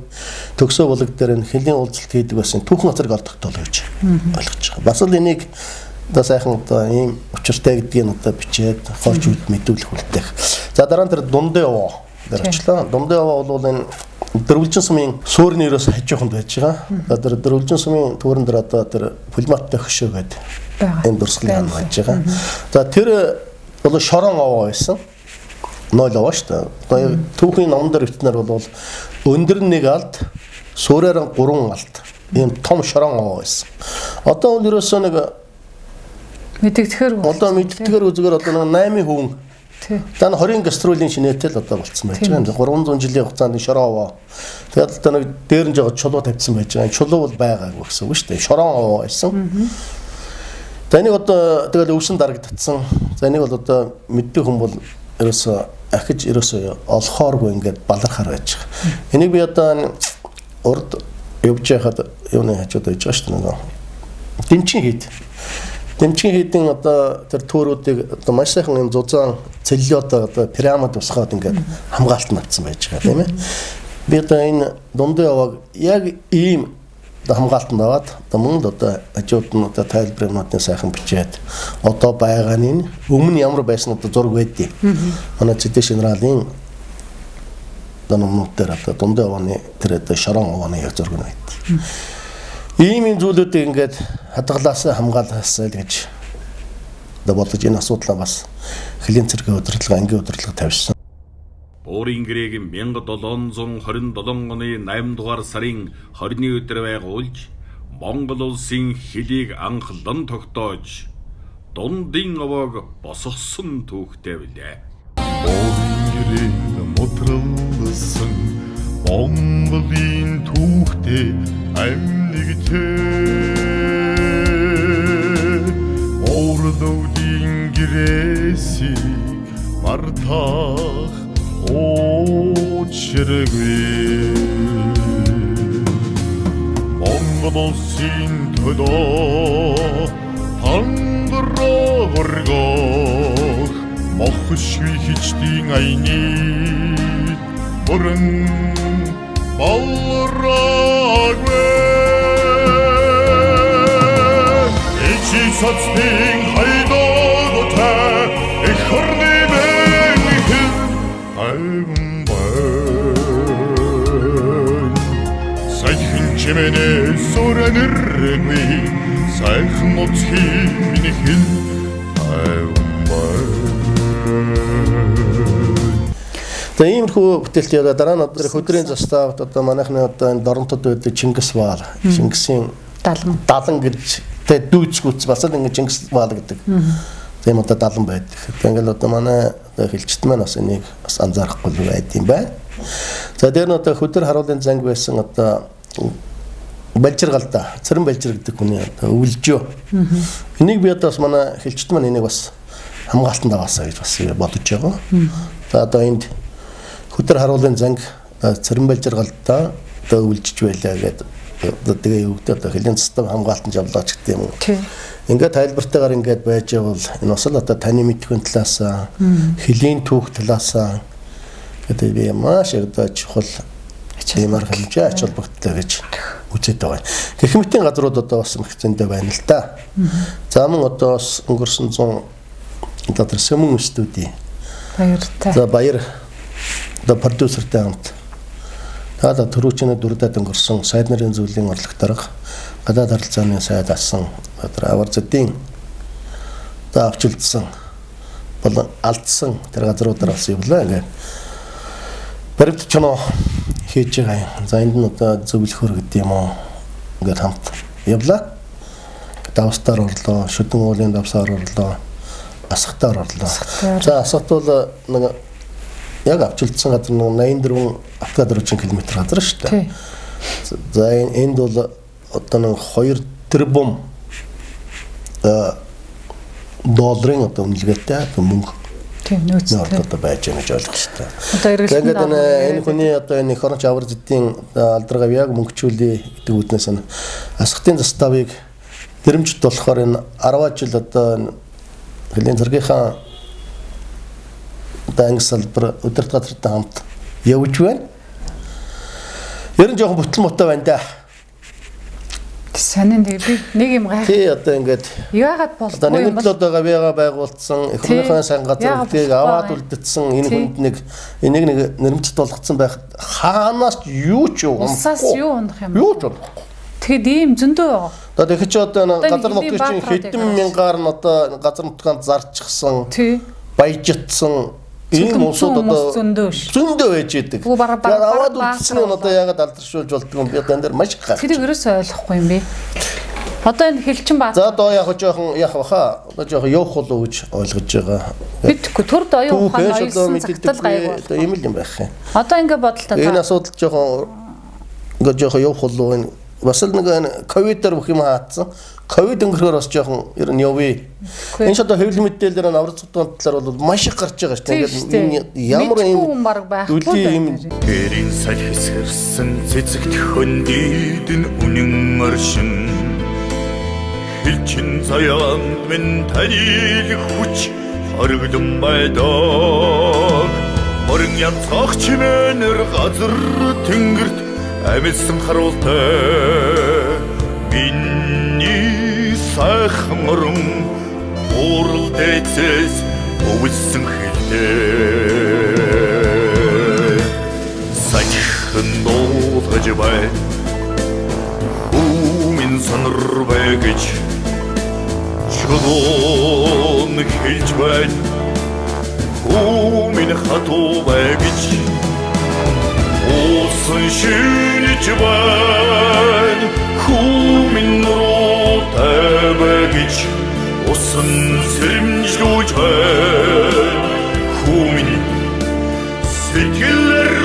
төгсөө булаг дээр нь хэлийн уулзалт хийдэг байсан түүхэн газрыг олдогдол гэж ойлгож байгаа. Бас л энийг одоо сайхан одоо ийм учиртай гэдгийг одоо бичээд хойч үед мэдүүлэх үлдээх. За дараа нь тэр дундын овоо дээр очлоо. Дундын овоо бол энэ Дөрвөлжин сумын суурны ерөөс хажууханд байж байгаа. Одоо Дөрвөлжин сумын түүрэн дээр одоо тэр пулематтай хөшөө гэдэг энэ дурсгалын байж байгаа. За тэр бол шорон овоо байсан. 0 овоо шүү дээ. Одоо түүхийн номон дээр бичснээр бол өндөр нэг алд, суураар 3 алд. Ийм том шорон овоо байсан. Одоо бол ерөөсөө нэг мэддэгдэхэр үзгээр одоо 8 хүн. За 20 гастролийн шинэтэй л одоо болцсон байж байгаа. 300 жилийн хугацаанд шорон овоо. Тэгээд одоо нэг дээр нь жоо чулуу тавьсан байж байгаа. Чулуу бол байгаагүй гэсэн үг шүү дээ. Шорон овоо байсан. За энийг одоо тэгээд өвсөн дарагдсан. За энийг бол одоо мэддэг хүн бол ерөөсөө ахиж ерөөсөө олохооргүй ингээд балархаар байж байгаа. Энийг би одоо урд явж байхад юуны хажууд байж байгаа шүү дээ. Дэмчин хийд. Дэмчин хийдэн одоо тэр төөрүүдийг одоо маш сайхан юм зузаан цэллиод одоо пирамид усгаад ингээд хамгаалт навцсан байж байгаа тийм ээ. Би одоо энэ дундын овоог яг ийм хамгаалтанд аваад одоо мөн одоо хажууд нь одоо тайлбарнуудын сайхан бичээд одоо байгааны өмнө ямар байсан одоо зураг байдیں۔ Манай цэдэ генералын данамнууд дээр одоо дундын овооны тэр одоо шорон овооны яг зураг нь байдیں۔ Ийм зүйлүүдийг ингээд хадгалаасаа хамгаалаасаа л гэж бодож энэ асуудлаа бас хэлийн цэргийн удирдлага, ангийн удирдлага тавьсан. Өөрийн гэрээг 1727 оны 8 дугаар сарын 20-ны өдөр байгуулж Монгол улсын хэлийг анхлан тогтоож дундын овоог босгосон түүхтэй билээ. Өөрийн гэрээг мотролсон Монголын түүхтэй Ордуудын гэрээсийг мартах очиргүй Монгол улсын төлөө хандраа горгох мохшгүй хичдийн айны бүрэн балрагвэ Эцсийн хайдагота их хорны мэнхэл айван сайхан чимэнэ сүрэнэргүй сайхан моцхий минихэл За иймэрхүү бүтээлт яа дараа нь одоо хөдрийн заставд одоо манайхны одоо энэ доронтод байдаг Чингис Ваал, Чингисийн далан гэж тэ дүүцгүүц бас л ингэ Чингис Ваал гэдэг. Тийм одоо далан байдаг. Ингээл одоо манай хэлчт маань бас энийг бас анзаарахгүй байд юм байна. За дээр нь одоо хөдөр харуулын занг байсан одоо балжиргалда цэрэн балжир гэдэг хүний одоо өвлжөө. Энийг би одоо бас манай хэлчт маань энийг бас хамгаалтанд аваасаа гэж бас бодож байгаа. За одоо энд хөдөр харуулын занг цэрэн балжиргалдаа одоо өвлжж байлаа гэдэг тэгээ юу гэдэг одоо хэлийн цэстэг хамгаалтанд явлаач гэдэг юм уу. Ингээд тайлбартайгаар ингээд байж явал энэ бас л одоо таны мэдхүйн талаас хэлийн түүх талаас гэдэг би маш одоо чухал юмар хэмжээ ач холбогдолтой гэж үзээд байгаа. Гэх мэтийн газрууд одоо бас их зөндөө байна л да. За мөн одоо бас өнгөрсөн 100 одоо Сөмөн студи баяртай. За баяр одоо продюсертэй хамт таада төрүүчний дурдад өнгөрсөн сайд нарын зүйлийн орлог дарга гадаад харилцааны сайд асан одоо авар зэдийн одоо авчилдсан болон алдсан тэр газруудаар бас явлаа ингээд баримт чоноо хийж байгаа. За энд нь одоо зөвлөхөр гэдэг юм уу ингээд хамт явлаа. Давстаар орлоо, шүдэн уулын давсаар орлоо, асхтаар орлоо. За асхт бол нэг яг авчилдсан газар нь 84 автогадрын километр газар шүү дээ. За энд бол одоо нэг 2 тэрбум долларын одоо үнэлгээтэй мөнгө Тийм нөөцтэй. одоо байж байгаа гэж ойлгох хэрэгтэй. Одоо эргэлтэн Тэгээд энэ хүний одоо энэ эх оронч авар зэдийн алдаргав яг мөнгөчүүлээ гэдэг үднээс нь асхтын заставыг нэрмжит болохоор энэ 10 жил одоо хэлийн зэргийнхаа одоо анги салбар удирдах газартай хамт явж байна. Ер нь жоохон бүтэн муутай байна да. Санин би нэг юм гайх. Тий одоо ингээд Яагаад болов? одоо нэгэн тал одоо гавьяага байгуулсан эх орныхоо сайн газрыг аваад үлдсэн энэ хүнд нэг энийг нэг нэрмжит болгоцсон байх хаанаас юу ч юу Усаас юу унах юм бэ? юу ч унах. Тэгэд ийм зөндөө байгаа. Одоо тэгэхэд ч одоо газар нутгийн чинь хэдэн мянгаар нь одоо газар нутгаанд зарчихсан Тий. баяжтсан ийм улсууд одоо зөндөө байж идэг. Аваад үлдсэн нь одоо яагаад алдаршуулж болдгоо би одоо энэ дэр маш их гайхаж. Тэрийг ерөөсөй ойлгохгүй юм бэ. Одоо энэ хэлчин баат. За одоо яг жоохон яах баха. Одоо жоохон явах болов гэж ойлгож байгаа. Битгэхгүй төрд оюун ухаан ноёлсон цагтал гайгүй. Одоо ийм л юм байх юм. Одоо ингээ бодолтой. Энэ асуудал жоохон ингээ жоохон явах болов энэ бас л нэг ковидээр бүх юм хаацсан. Ковид өнгөрөхөөр бас жоохон ер нь явъя. Энэ ч одоо хэвлэл мэдээлэлээр аврал цугтан талаар бол маш их гарч байгаа шүү дээ. Ингээд ямар юм байхгүй юм Гэрийн саль хэсгэрсэн цэцэгт хөндийдэн үнэн оршин Хилчин заяанд минь танил хүч хоригдон байдаг Морин янцгах чимээнэр газар тэнгэрт амилсан харуултай Миний сайхан орон уурал дэцэс өвөлсөн хэлтэй Сачин дуулгаж бай Өмнө сонор бай гэж Чулуун хэлж бай Өмнө хатуу бай гэж Усан шүнэж бай Өмнө руу тавай гэж Усан сэрэмжлүүж бай Өмнө сэтгэлээр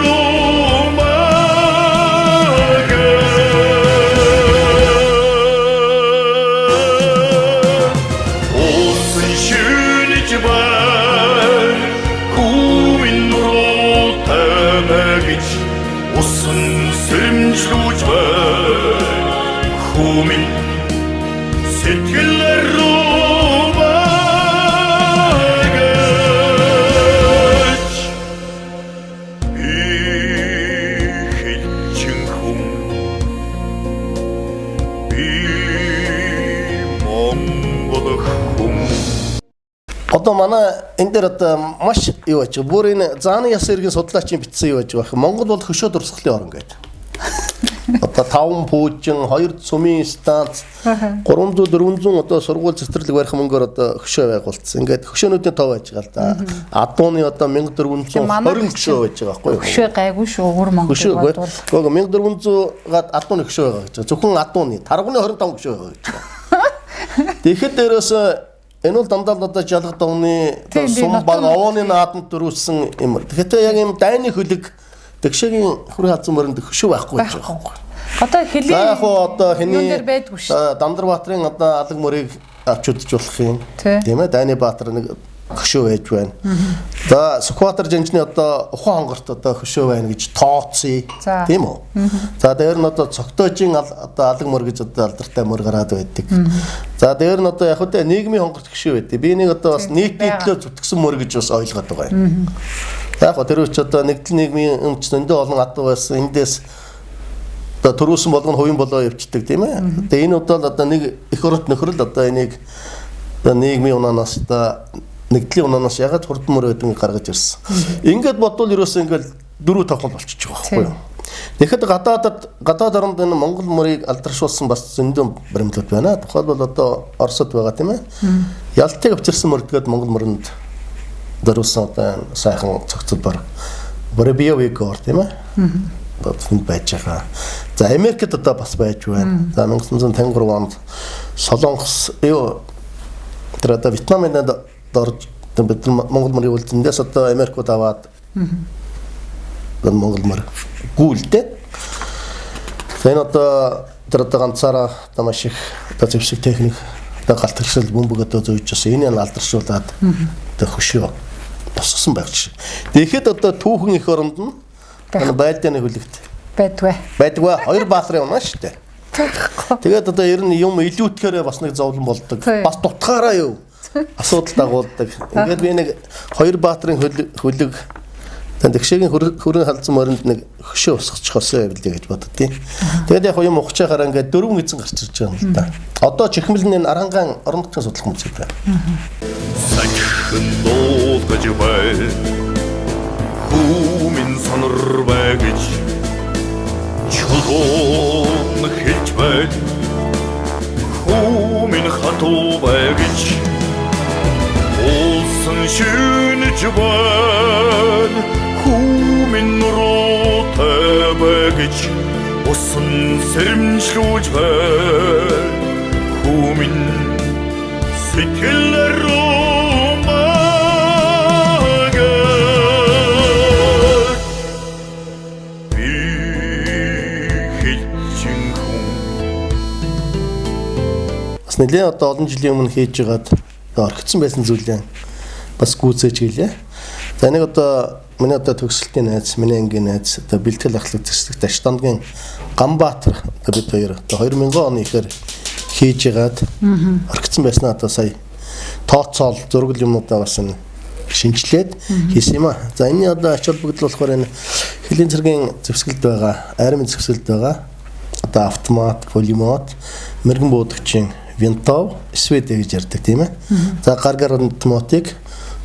Сэрэмжлүүж бай Хүмин сэтгэлээр рүү байгаач Би хэлчин хүм Би Монгол хүм Одоо манай энэ дээр одоо маш юу аж бүр энэ зааны яс иргэн судлаачийн бичсэн юу аж байх. Монгол бол хөшөө дурсгалын орн гэдэг. Одоо 5 пүүжин, 2 цумын станц, 300 400 одоо сургууль цэцэрлэг барих мөнгөөр одоо хөшөө байгуулсан. Ингээд хөшөөнүүдийн тоо байж байгаа л да. Адууны одоо 1420 хөшөө байж байгаа байхгүй юу? Хөшөө гайгүй шүү. Өөр Монголд бол 1400-аад адууны хөшөө байгаа гэж. Зөвхөн адууны, таргууны 25 хөшөө байгаа гэж. Тэгэхэд дээрээс энэ бол дандаа одоо жалгад овны сум баг овооны нааданд дөрүүлсэн юм. Тэгэхээр яг юм дайны хөлөг тэгшээгийн хүрээ хазан мөрөнд хөшөө байхгүй гэж байгаа. Одоо хэлийн яг одоо хэний байдгүй шүү. Дандарбаатарын одоо алаг мөрийг авч удаж болох юм. Тийм ээ Дайны Баатар нэг хөшөө байж байна. За Сүхбаатар жанжны одоо ухаан хонгорт одоо хөшөө байна гэж тооцъё. Тийм үү? За дээр нь одоо цогтойжийн одоо алаг мөр гэж одоо алдартай мөр гараад байдаг. За дээр нь одоо яг хөтэ нийгмийн хонгорт хөшөө байдаг. Би нэг одоо бас нийтийн төлөө зүтгэсэн мөр гэж бас ойлгоод байгаа юм. Яг тэр үуч одоо нэгдэл нийгмийн өмч зөндөө олон адуу байсан. Эндээс одоо төрүүлсэн болгоно хувийн болоо явчихдаг тийм ээ. Тэгээ энэ удаа одоо нэг их орот нөхрөл одоо энийг одоо нийгмийн унаанаас одоо нэгдлийн унаанаас ягаад хурдан мөр байдгийг гаргаж ирсэн. Ингээд бодвол ерөөсөө ингээд дөрөв тохиол болчихж байгаа байхгүй юу? Тэгэхэд гадаад оронд энэ Монгол мөрийг алдаршуулсан бас зөндөө баримтлууд байна. Тухайлбал одоо Оросд байгаа тийм ээ. Ялтыг авчирсан мөрдгээд Монгол мөрөнд дөрвсөн одоо сайхан цогцлбор Боребиевигор тийм ээ. Одоо хүнд байж байгаа. За Америкт одоо бас байж байна. За 1953 онд Солонгос тэр одоо Вьетнамын дорж бид Монгол мөрийг үлдэндээс одоо Америкууд аваад Монгол мөр гүйлдэ. Энэ одоо тэр одоо ганцаараа одоо маш их одоо зэвсэг техник одоо галт хэрэгсэл бөмбөг одоо зөөж бас энэ нь алдаршуулад одоо хөшөө босгосон байх жишээ. Тэгэхэд одоо түүхэн их оронд нь байлдааны хүлэгт байдгүй хоёр баатарын унаа шүү дээ. Тэгээд одоо ер нь юм илүүтгэрээ бас нэг зовлон болдог. Бас дутгаараа юу асуудал дагуулдаг. Ингээд би нэг хоёр баатарын хүлэг тэгшээгийн хүрэн халдсан моринд нэг хөшөө усгочих болсон байвал гэж боддتي. Тэгээд яг юм ухчихаараа ингээд дөрвөн эзэн гарч ирж байгаа юм л да. Одоо чихмэлний Арангаан орон нутгийн судлах музей байна. Сахин дуулгаж бай Хүмин сонор байгаж Чулуун хэлж бай Хүмин хатуу байгаж Улсын шүнж байна Хүмин нуруутай байгаж Усан сэрэмжлүүлж бай Хүмин сэтгэлээр Нэлээд одоо олон жилийн өмнө хийж байгаад орхицсан байсан зүйлээ бас гүйцээж гэлээ. За нэг одоо миний одоо төгсөлтийн найз, миний ангийн найз одоо бэлтгэл ахлах зэслэгт Аштандгийн Ганбаатар одоо бид хоёр одоо 2000 оны ихэр хийж байгаад орхицсан байснаа одоо сая тооцоол зураг юмнуудаа бас шинжилээд хийсэн юм а. За энэ одоо ач холбогдол болохоор энэ хэлийн цэргийн зэвсгэлд байгаа, армийн зэвсгэлд байгаа одоо автомат, пулемет, мэрэгэн буудагчийн винтов, свэдэ гэж ярьдаг тийм ээ. За гаргар автоматик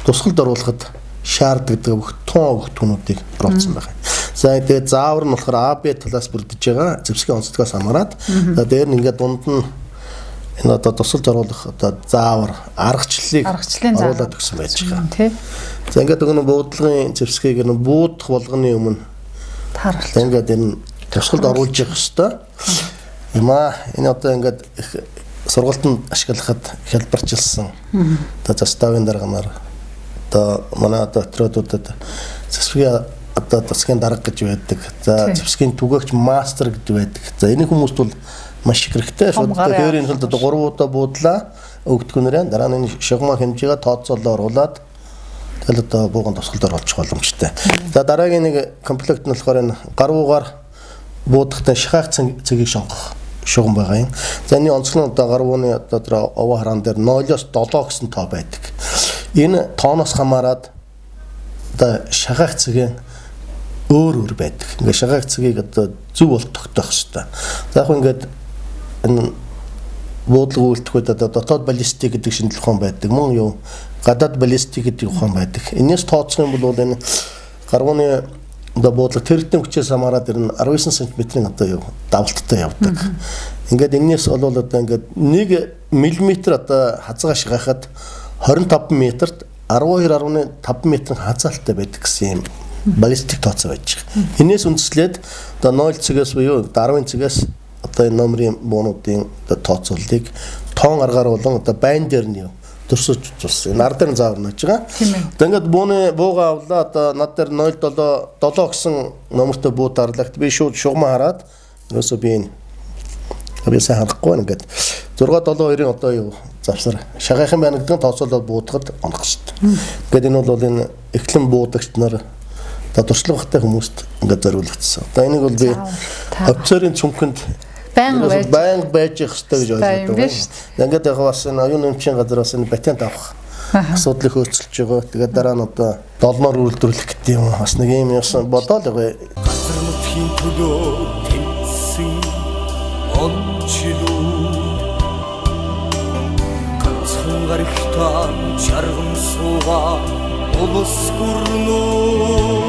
тусгалд оруулахад шаарддаг бүх түүнүүдийг оруулсан байна. За тэгээд заавар нь болохоор АБ талаас бүрдэж байгаа зэвсгийн онцлогоос хамаарат дээр нь ингээд дунд нь энэ одоо тусгалд оруулах одоо заавар аргачлалыг оруулаад өгсөн байж байгаа. Тийм. За ингээд өгнө буудлагын зэвсгийг нь буудах болгоны өмнө тааруулж ингээд энэ тусгалд оруулж явах ёстой. Има энэ одоо ингээд сургалтанд ашиглахад хялбарчилсан одоо заставын дарганаар одоо манай одоо отродуудад зэвсгийн одоо засгийн дарга гэж байдаг. За зэвсгийн түгээгч мастер гэж байдаг. За энэ хүмүүст бол маш их хэрэгтэй. Шууд хоёрын хөлд одоо 3 удаа буудлаа өгдгөнөрөө дараа нь шугамаа хэмжээгээ тооцоолоо оруулаад тэгэл одоо бууган тусгалд оруулах боломжтой. За дараагийн нэг комплект нь болохоор энэ гаруугаар буудахтай шахах цэгийг сонгох шугам байгаа юм. За энэ онцлог нь одоо гарууны одоо тэр овоо хараан дээр 0-оос 7 гэсэн тоо байдаг. Энэ тооноос хамаарат одоо шахах цэгийн өөр байдаг. Ингээ шахах цэгийг одоо зөв бол тогтоох хэрэгтэй. За яг ингээд энэ буудлага үйлдвэхэд одоо дотоод баллистик гэдэг шинжилгээ ухаан байдаг. Мөн юу гадаад баллистик гэдэг ухаан байдаг. Энээс тооцох юм бол энэ гарууны одоо буудлага тэрэтийн хүчээс хамаарат ирнэ 19 см-ийн одоо юу давалттай явдаг. Ингээд энэс бол одоо ингээд 1 мм одоо хазгаа шахахад 25 м-т 12.5 м хазаалтай байдаг гэсэн юм баллистик тооцоо байж байгаа. Энэс үндэслээд одоо 0 цэгээс буюу 10 цэгээс одоо энэ номерын буунуудын одоо тооцооллыг тоон аргаар болон одоо байн дээр нь төрсөж цус. Энэ ар дээр нь заавар нэж байгаа. Одоо ингээд бууга авлаа одоо над дээр 077 гэсэн номертой буу дарлагт би шууд шугамаа хараад ерөөсөө би энэ би сайн харахгүй ингээд 672-ын одоо юу завсар шагахын байна гэдэг нь тооцоолоод буудахад онох шүү дээ. Ингээд энэ бол энэ эхлэн буудагч нар одоо туршлагатай хүмүүст ингээд зориулагдсан. Одоо энийг бол би офицерын цүнхэнд байнга байж их хэрэгтэй гэж ойлгоод байна. Ингээд яг бас энэ оюун нэмчийн газраас энэ патент авах асуудлыг хөөцөлж байгаа. Тэгээд дараа нь одоо долноор үйлдвэрлэх гэдэг юм. Бас нэг юм яасан бодоол байгаа. Газар нутгийн төлөө тэнцсэн ончлуу ганцхан гарагтаа чарган суугаа улс гүрнөө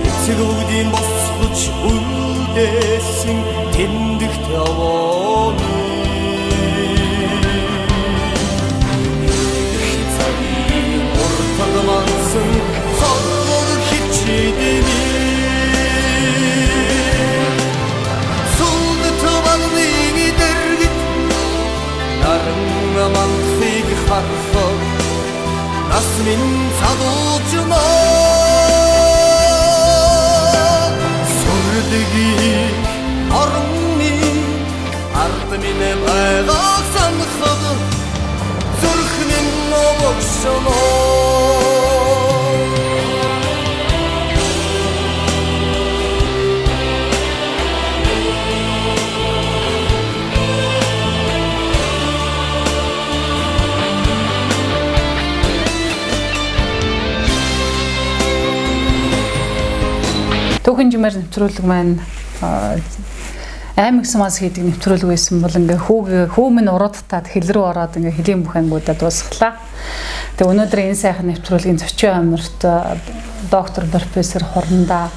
эцэг өвдийн босгож үлдээсэн тэмдэгт явооны хязгаарыг уртагмансан хорлол хичээдэни сүлд төвалны дэргэд наран мантхыг харахад нас минь залуучна сүрдэгийг орны ард минь байгааг санахад зүрх минь овогшно Түүхэн жимээр нэвтрүүлэг маань аймаг сумаас хийдэг нэвтрүүлэг байсан бол ингээ хүү минь уруудтаад хил рүү ороод ингээ хөлийн бүх ангиудаа дуусглаа. Тэгээ өнөөдөр энэ сайхан нэвтрүүлгийн зочин амирт доктор профессор Хорндаа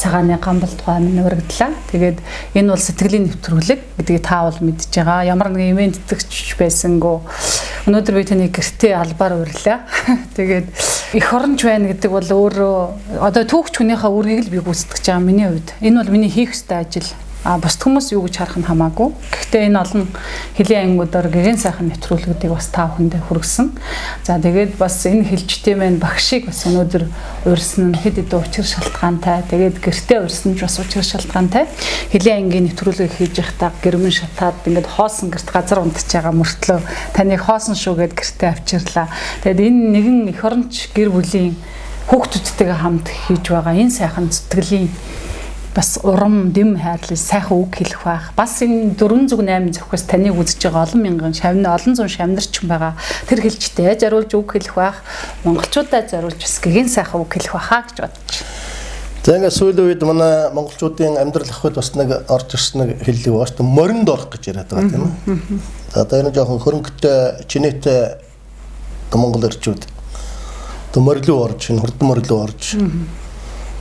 цагааны гамбалтгай минь урагдлаа. Тэгээд энэ бол сэтгэлийн нэвтрүүлэг гэдгийг та бол мэдж байгаа. Ямар нэгэн ивент итгэж байсангүй. Өнөөдөр би таны гэртээ албаар урьлаа. Тэгээд эх оронч байна гэдэг бол өөрөө одоо түүхч хүнийхээ үргийг л би гүйцэтгэж байгаа миний хувьд. Энэ бол миний хийх ёстой ажил. Бусд хүмүүс юу гэж харах нь хамаагүй. Гэхдээ энэ олон хөлийн ангиудаар гэрийн сайхан нэвтрүүлгүүдийг бас та бүхэндээ хүргэсэн. За тэгээд бас энэ хэлжтэй маань багшийг бас өнөөдөр урьсан нь хэд хэдэн учир шалтгаантай. Тэгээд гэртээ урьсан ч бас учир шалтгаантай. Хөлийн ангийн нэвтрүүлэг хийж байхдаа гэрмэн шатаад ингээд хоосон гэрт газар унтж байгаа мөртлөө таныг хоосон шүү гэд гэртээ авчирлаа. Тэгээд энэ нэгэн эх оронч гэр бүлийн хүүхдүүдтэйгээ хамт хийж байгаа энэ сайхан зүтгэлийн бас урам дэм хайрлал сайхан үг хэлэх байх. Бас энэ 408 зөвхөс таныг үзэж байгаа олон мянган олон зуун шавнарч байгаа. Тэр хэлжтэй зориулж үг хэлэх байх. Монголчуудаа зориулж бас гэгэн сайхан үг хэлэх байхаа гэж бодож. За ингээд сүүлийн үед манай монголчуудын амьдрал ахуйд бас нэг орж ирсэн нэг хэллэг байгаа шүү дээ. Моринд орох гэж яриад байгаа тийм үү? Одоо энэ жоохон хөрөнгөтэй, чинээтэй монгол эрчүүд. Одоо морилуу орж, хурдан морилуу орж.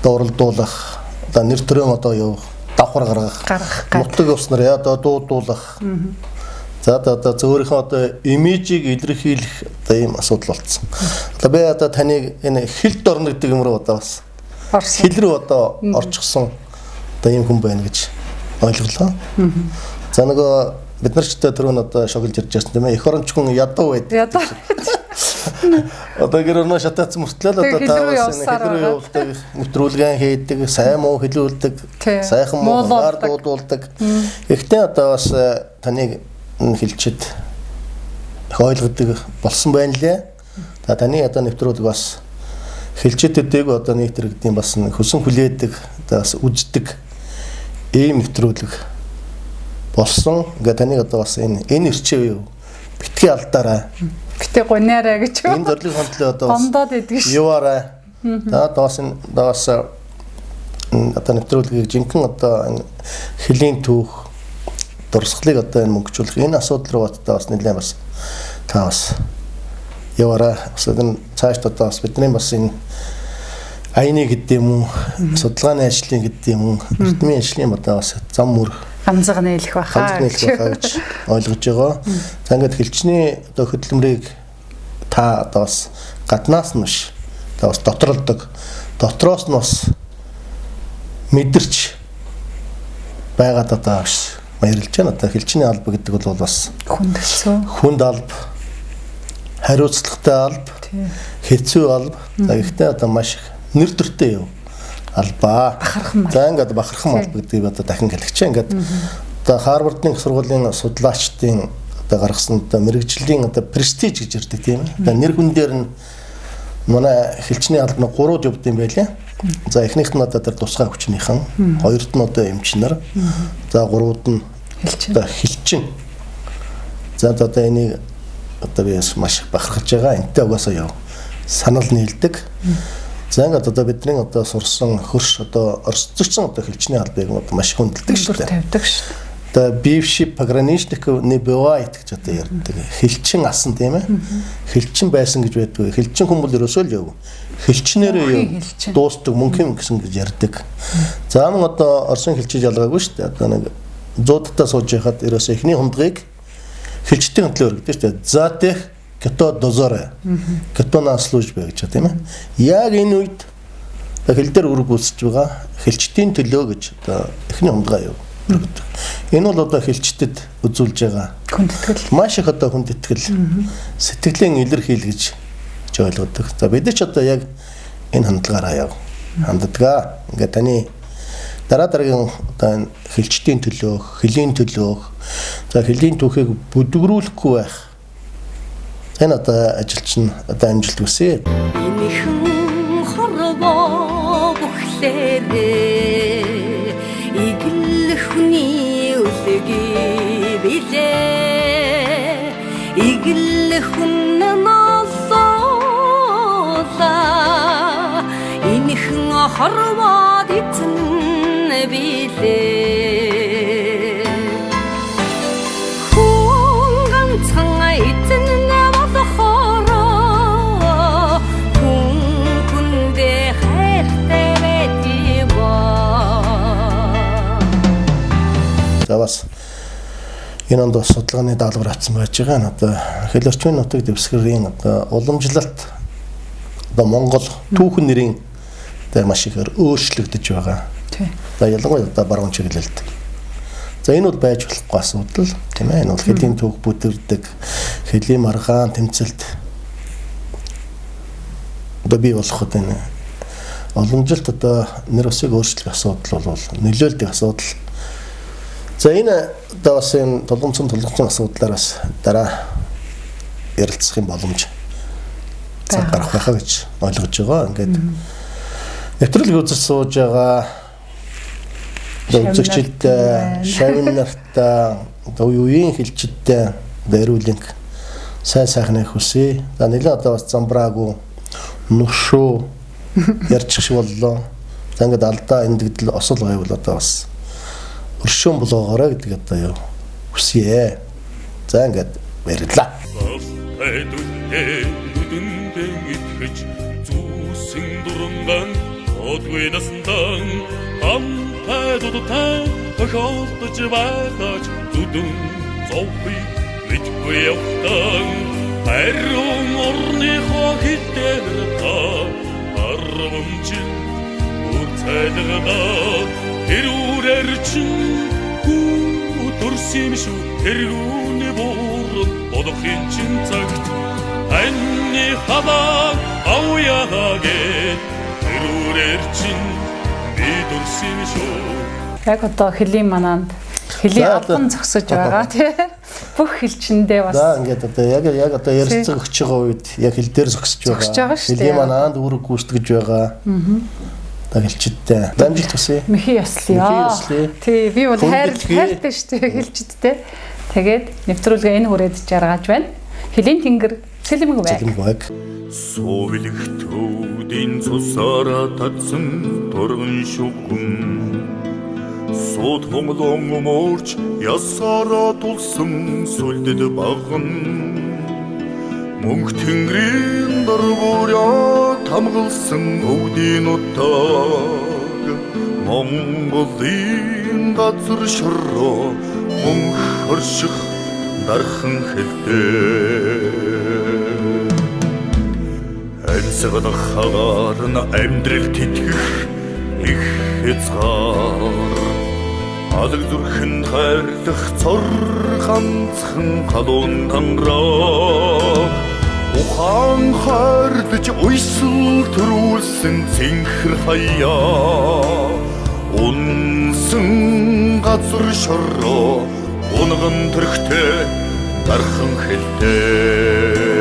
Дуурлуулах одоо нэр төрөө одоо юу давхар гаргах нутаг уснаар яа одоо дуудуулах за одоо өөрийнхөө одоо имижийг илэрхийлэх одоо ийм асуудал болсон. Одоо би одоо таныг энэ хилд орно гэдэг юм руу одоо бас хил рүү одоо орчихсон одоо ийм хүн байна гэж ойлголоо. За нөгөө бид нар ч түрүүн одоо шоглож ирж байсан тийм ээ. Эх оронч хүн ядуу байдаг. Ядуу. Одоо гэрнөө шатаацсан мөртлөө одоо таавас хэлрүү явуулдаг, нэвтрүүлгэн хийдэг, сайн муу хэлүүлдэг, сайхан муу дуудуулдаг. Гэхдээ одоо бас таныг хэлчихэд ойлгодог болсон байна лээ. Та таны одоо нэвтрүүлэг бас хэлчихэдэг одоо нэг төрөгдийн бас хөсөн хүлээдэг, одоо бас үздэг ийм нэвтрүүлэг болсон. Ингээ таныг одоо бас энэ ирчээ юу битгий алдаарай. Гэтэ гоняраа гэж. Энэ зорилго хондлоо одоо хондоод идэг ш. Юуараа. Даас одоо нэвтрүүлгийг жинхэнэ одоо хөлийн түүх дурсгалыг одоо энэ мөнгөжүүлэх энэ асуудал руу бас нэлээд бас та бас яваараа. Эсвэл цааш одоо бас бидний бас энэ айны гэдэг юм уу, судалгааны ажлын гэдэг юм уу, эрдмийн ажлын одоо бас зам мөр ганцхан нээлэх байхаа гэж ойлгож байгаа. За ингээд хэлчний одоо хөдөлмөрийг та одоо бас гаднаас нь биш та бас доторолдог. Дотроос нь бас мэдэрч байгаад одоо баярлж байна. Одоо хэлчний алба гэдэг бол бас хүнд алба, хариуцлагатай алба, хэцүү алба. За гэхдээ одоо маш их нэр төртэй юу албаа. За ингээд бахархан алба гэдгийг одоо дахин хэлчихэ. Ингээд одоо Харвардын сургуулийн судлаачдын одоо гаргасан одоо мэрэгжлийн одоо престиж гэж ярьдаг тийм ээ. Одоо нэр хүн дээр нь манай хэлчний албаны 3 жавд юм байлээ. За эхнийх нь одоо тэр тусгай хүчнийхэн, хоёрт нь одоо эмчнэр, за гуравд нь одоо хэлчин. За одоо энийг одоо би маш бахархаж байгаа. Энтэй угаасаа яв санал нийлдэг. За ингээд одоо бидний одоо сурсан хөрш одоо орцсон одоо хэлчний албыг одоо маш хүндэлдэг шүү дээ. Тавьдаг шүү дээ. Одоо бивши пограничник не бывает гэж одоо ярьдаг. Хэлчин асан тийм ээ. Хэлчин байсан гэж байдгүй. Хэлчин хүмүүс ерөөсөө л яв. Хэлчнэрээ дуустдаг мөнхийн гэсэн гэж ярьдаг. За мөн одоо орсон хэлчиж ялгаагүй шүү дээ. Одоо нэг 100-таа сууж яхад ерөөсөө эхний хундгыг хэлчтийн хөндлөөр өгдөө шүү дээ. За тех Като дозоре. Като на службе гэж тийм ээ. Яг энэ үед хэл дээр үрг үүсэж байгаа хэлчтийн төлөө гэж одоо эхний хундгаа юу. Энэ бол одоо хэлчтэд үзүүлж байгаа хүндэтгэл. Маш их одоо хүндэтгэл. Сэтгэлийн илэрхийлэл гэж ойлгодог. За бид ч одоо яг энэ хандлагаараа яв. Ханддаг. Ингээ таны дараагийн одоо хэлчтийн төлөөх, хөлийн төлөөх. За хөлийн түүхийг бүдгрүүлэхгүй байх. Энэ одоо ажилч нь одоо амжилт хүсье. Энэхэн хорвоо бүхлээрээ иглэхүний үлэги билээ. Иглэхүн ноллоо. Энэхэн хорвоо эзэн билээ хүн ганцхан эзэн болохоороо хүн хүндээ хайртай байдгаа. За бас энэ онд судалгааны даалгавар авсан байж байгаа нь одоо хэл орчмын нутаг дэвсгэрийн одоо уламжлалт одоо Монгол түүхэн нэрийн дээр маш ихээр өөрчлөгдөж байгаа. За ялангуяа одоо баруун чиглэлд. За энэ бол байж болохгүй асуудал тийм ээ. Энэ бол хэлийн түүх бүдэрдэг, хэлийн маргаан тэмцэлд одоо бий болгоход энэ уламжлалт одоо нэр усыг өөрчлөх асуудал бол нөлөөлдөг асуудал. За энэ одоо бас энэ толгомцсон асуудлаараас дараа ярилцах юм боломж гарах байхаа гэж ойлгож байгаа. Ингээд нэвтрүүлэг үзэж сууж байгаа үзэгчдээ, шавин нартаа, үеийн хэлчидтэй дээрүүлэнг сайн сайхныг хүсье. За нэлээд одоо бас замбраагүй нүшөө ярьчих шиг боллоо. За ингээд алдаа эндэгдэл осол байвал одоо бас өршөөн болгоорой гэдэг одоо юу хүсье. За ингээд баярлалаа. Дүндэн итгэж зүүсэн дурандан одгүй насндан хамтай дутаа тохиолдож байгаач зүдэн зовхи мэдгүй явтан харин орныхоо хитээр та арвамжин үрцэлгэнаа тэрүүрэр чин төрсөн шүү тэрүүний буурал бодохын чин цагт анны хаваа авьяагээ тэрүүрэр чин би төрсөн шүү. Яг одоо хэлийн манаанд хэлийн албан зогсож байгаа тий. Бүх хэлчиндээ бас. За ингээд одоо яг одоо ярилцсан өгч байгаа үед яг хэл дээр зогсож байгаа. Хэлийн манаанд үүрэг гүйцэтгэж байгаа. Хэлчидтэй. Дамжилт хүсье. Мэхий яслаа. Тий, би бол хайртай шүү дээ хэлчидтэй. Тэгээд нэвтрүүлгээ энэ хүрээд жаргаж байна. Хэлийн тэнгэр Сэлэмэг байг. Совилх төвдийн цусаараа татсан торгон шүгэн сууд хомлон морч ясаараа тулсан сүлдэд баган мөнх тэнгэрийн дөрвөрөө тамгалсан өвдийн утаг Монголын газар шороо мөнх орших дархан хэлтэй Альсагнах хагаар на амьдрал тэтгэх их хязгаар алг зүрхэн хайрлах цор ганцхан халуун тангараа ухаан хайрлаж уйсэл төрүүлсэн цэнхэр хаяа унсан газар шороо унган төрхтэй дархан хэлтэй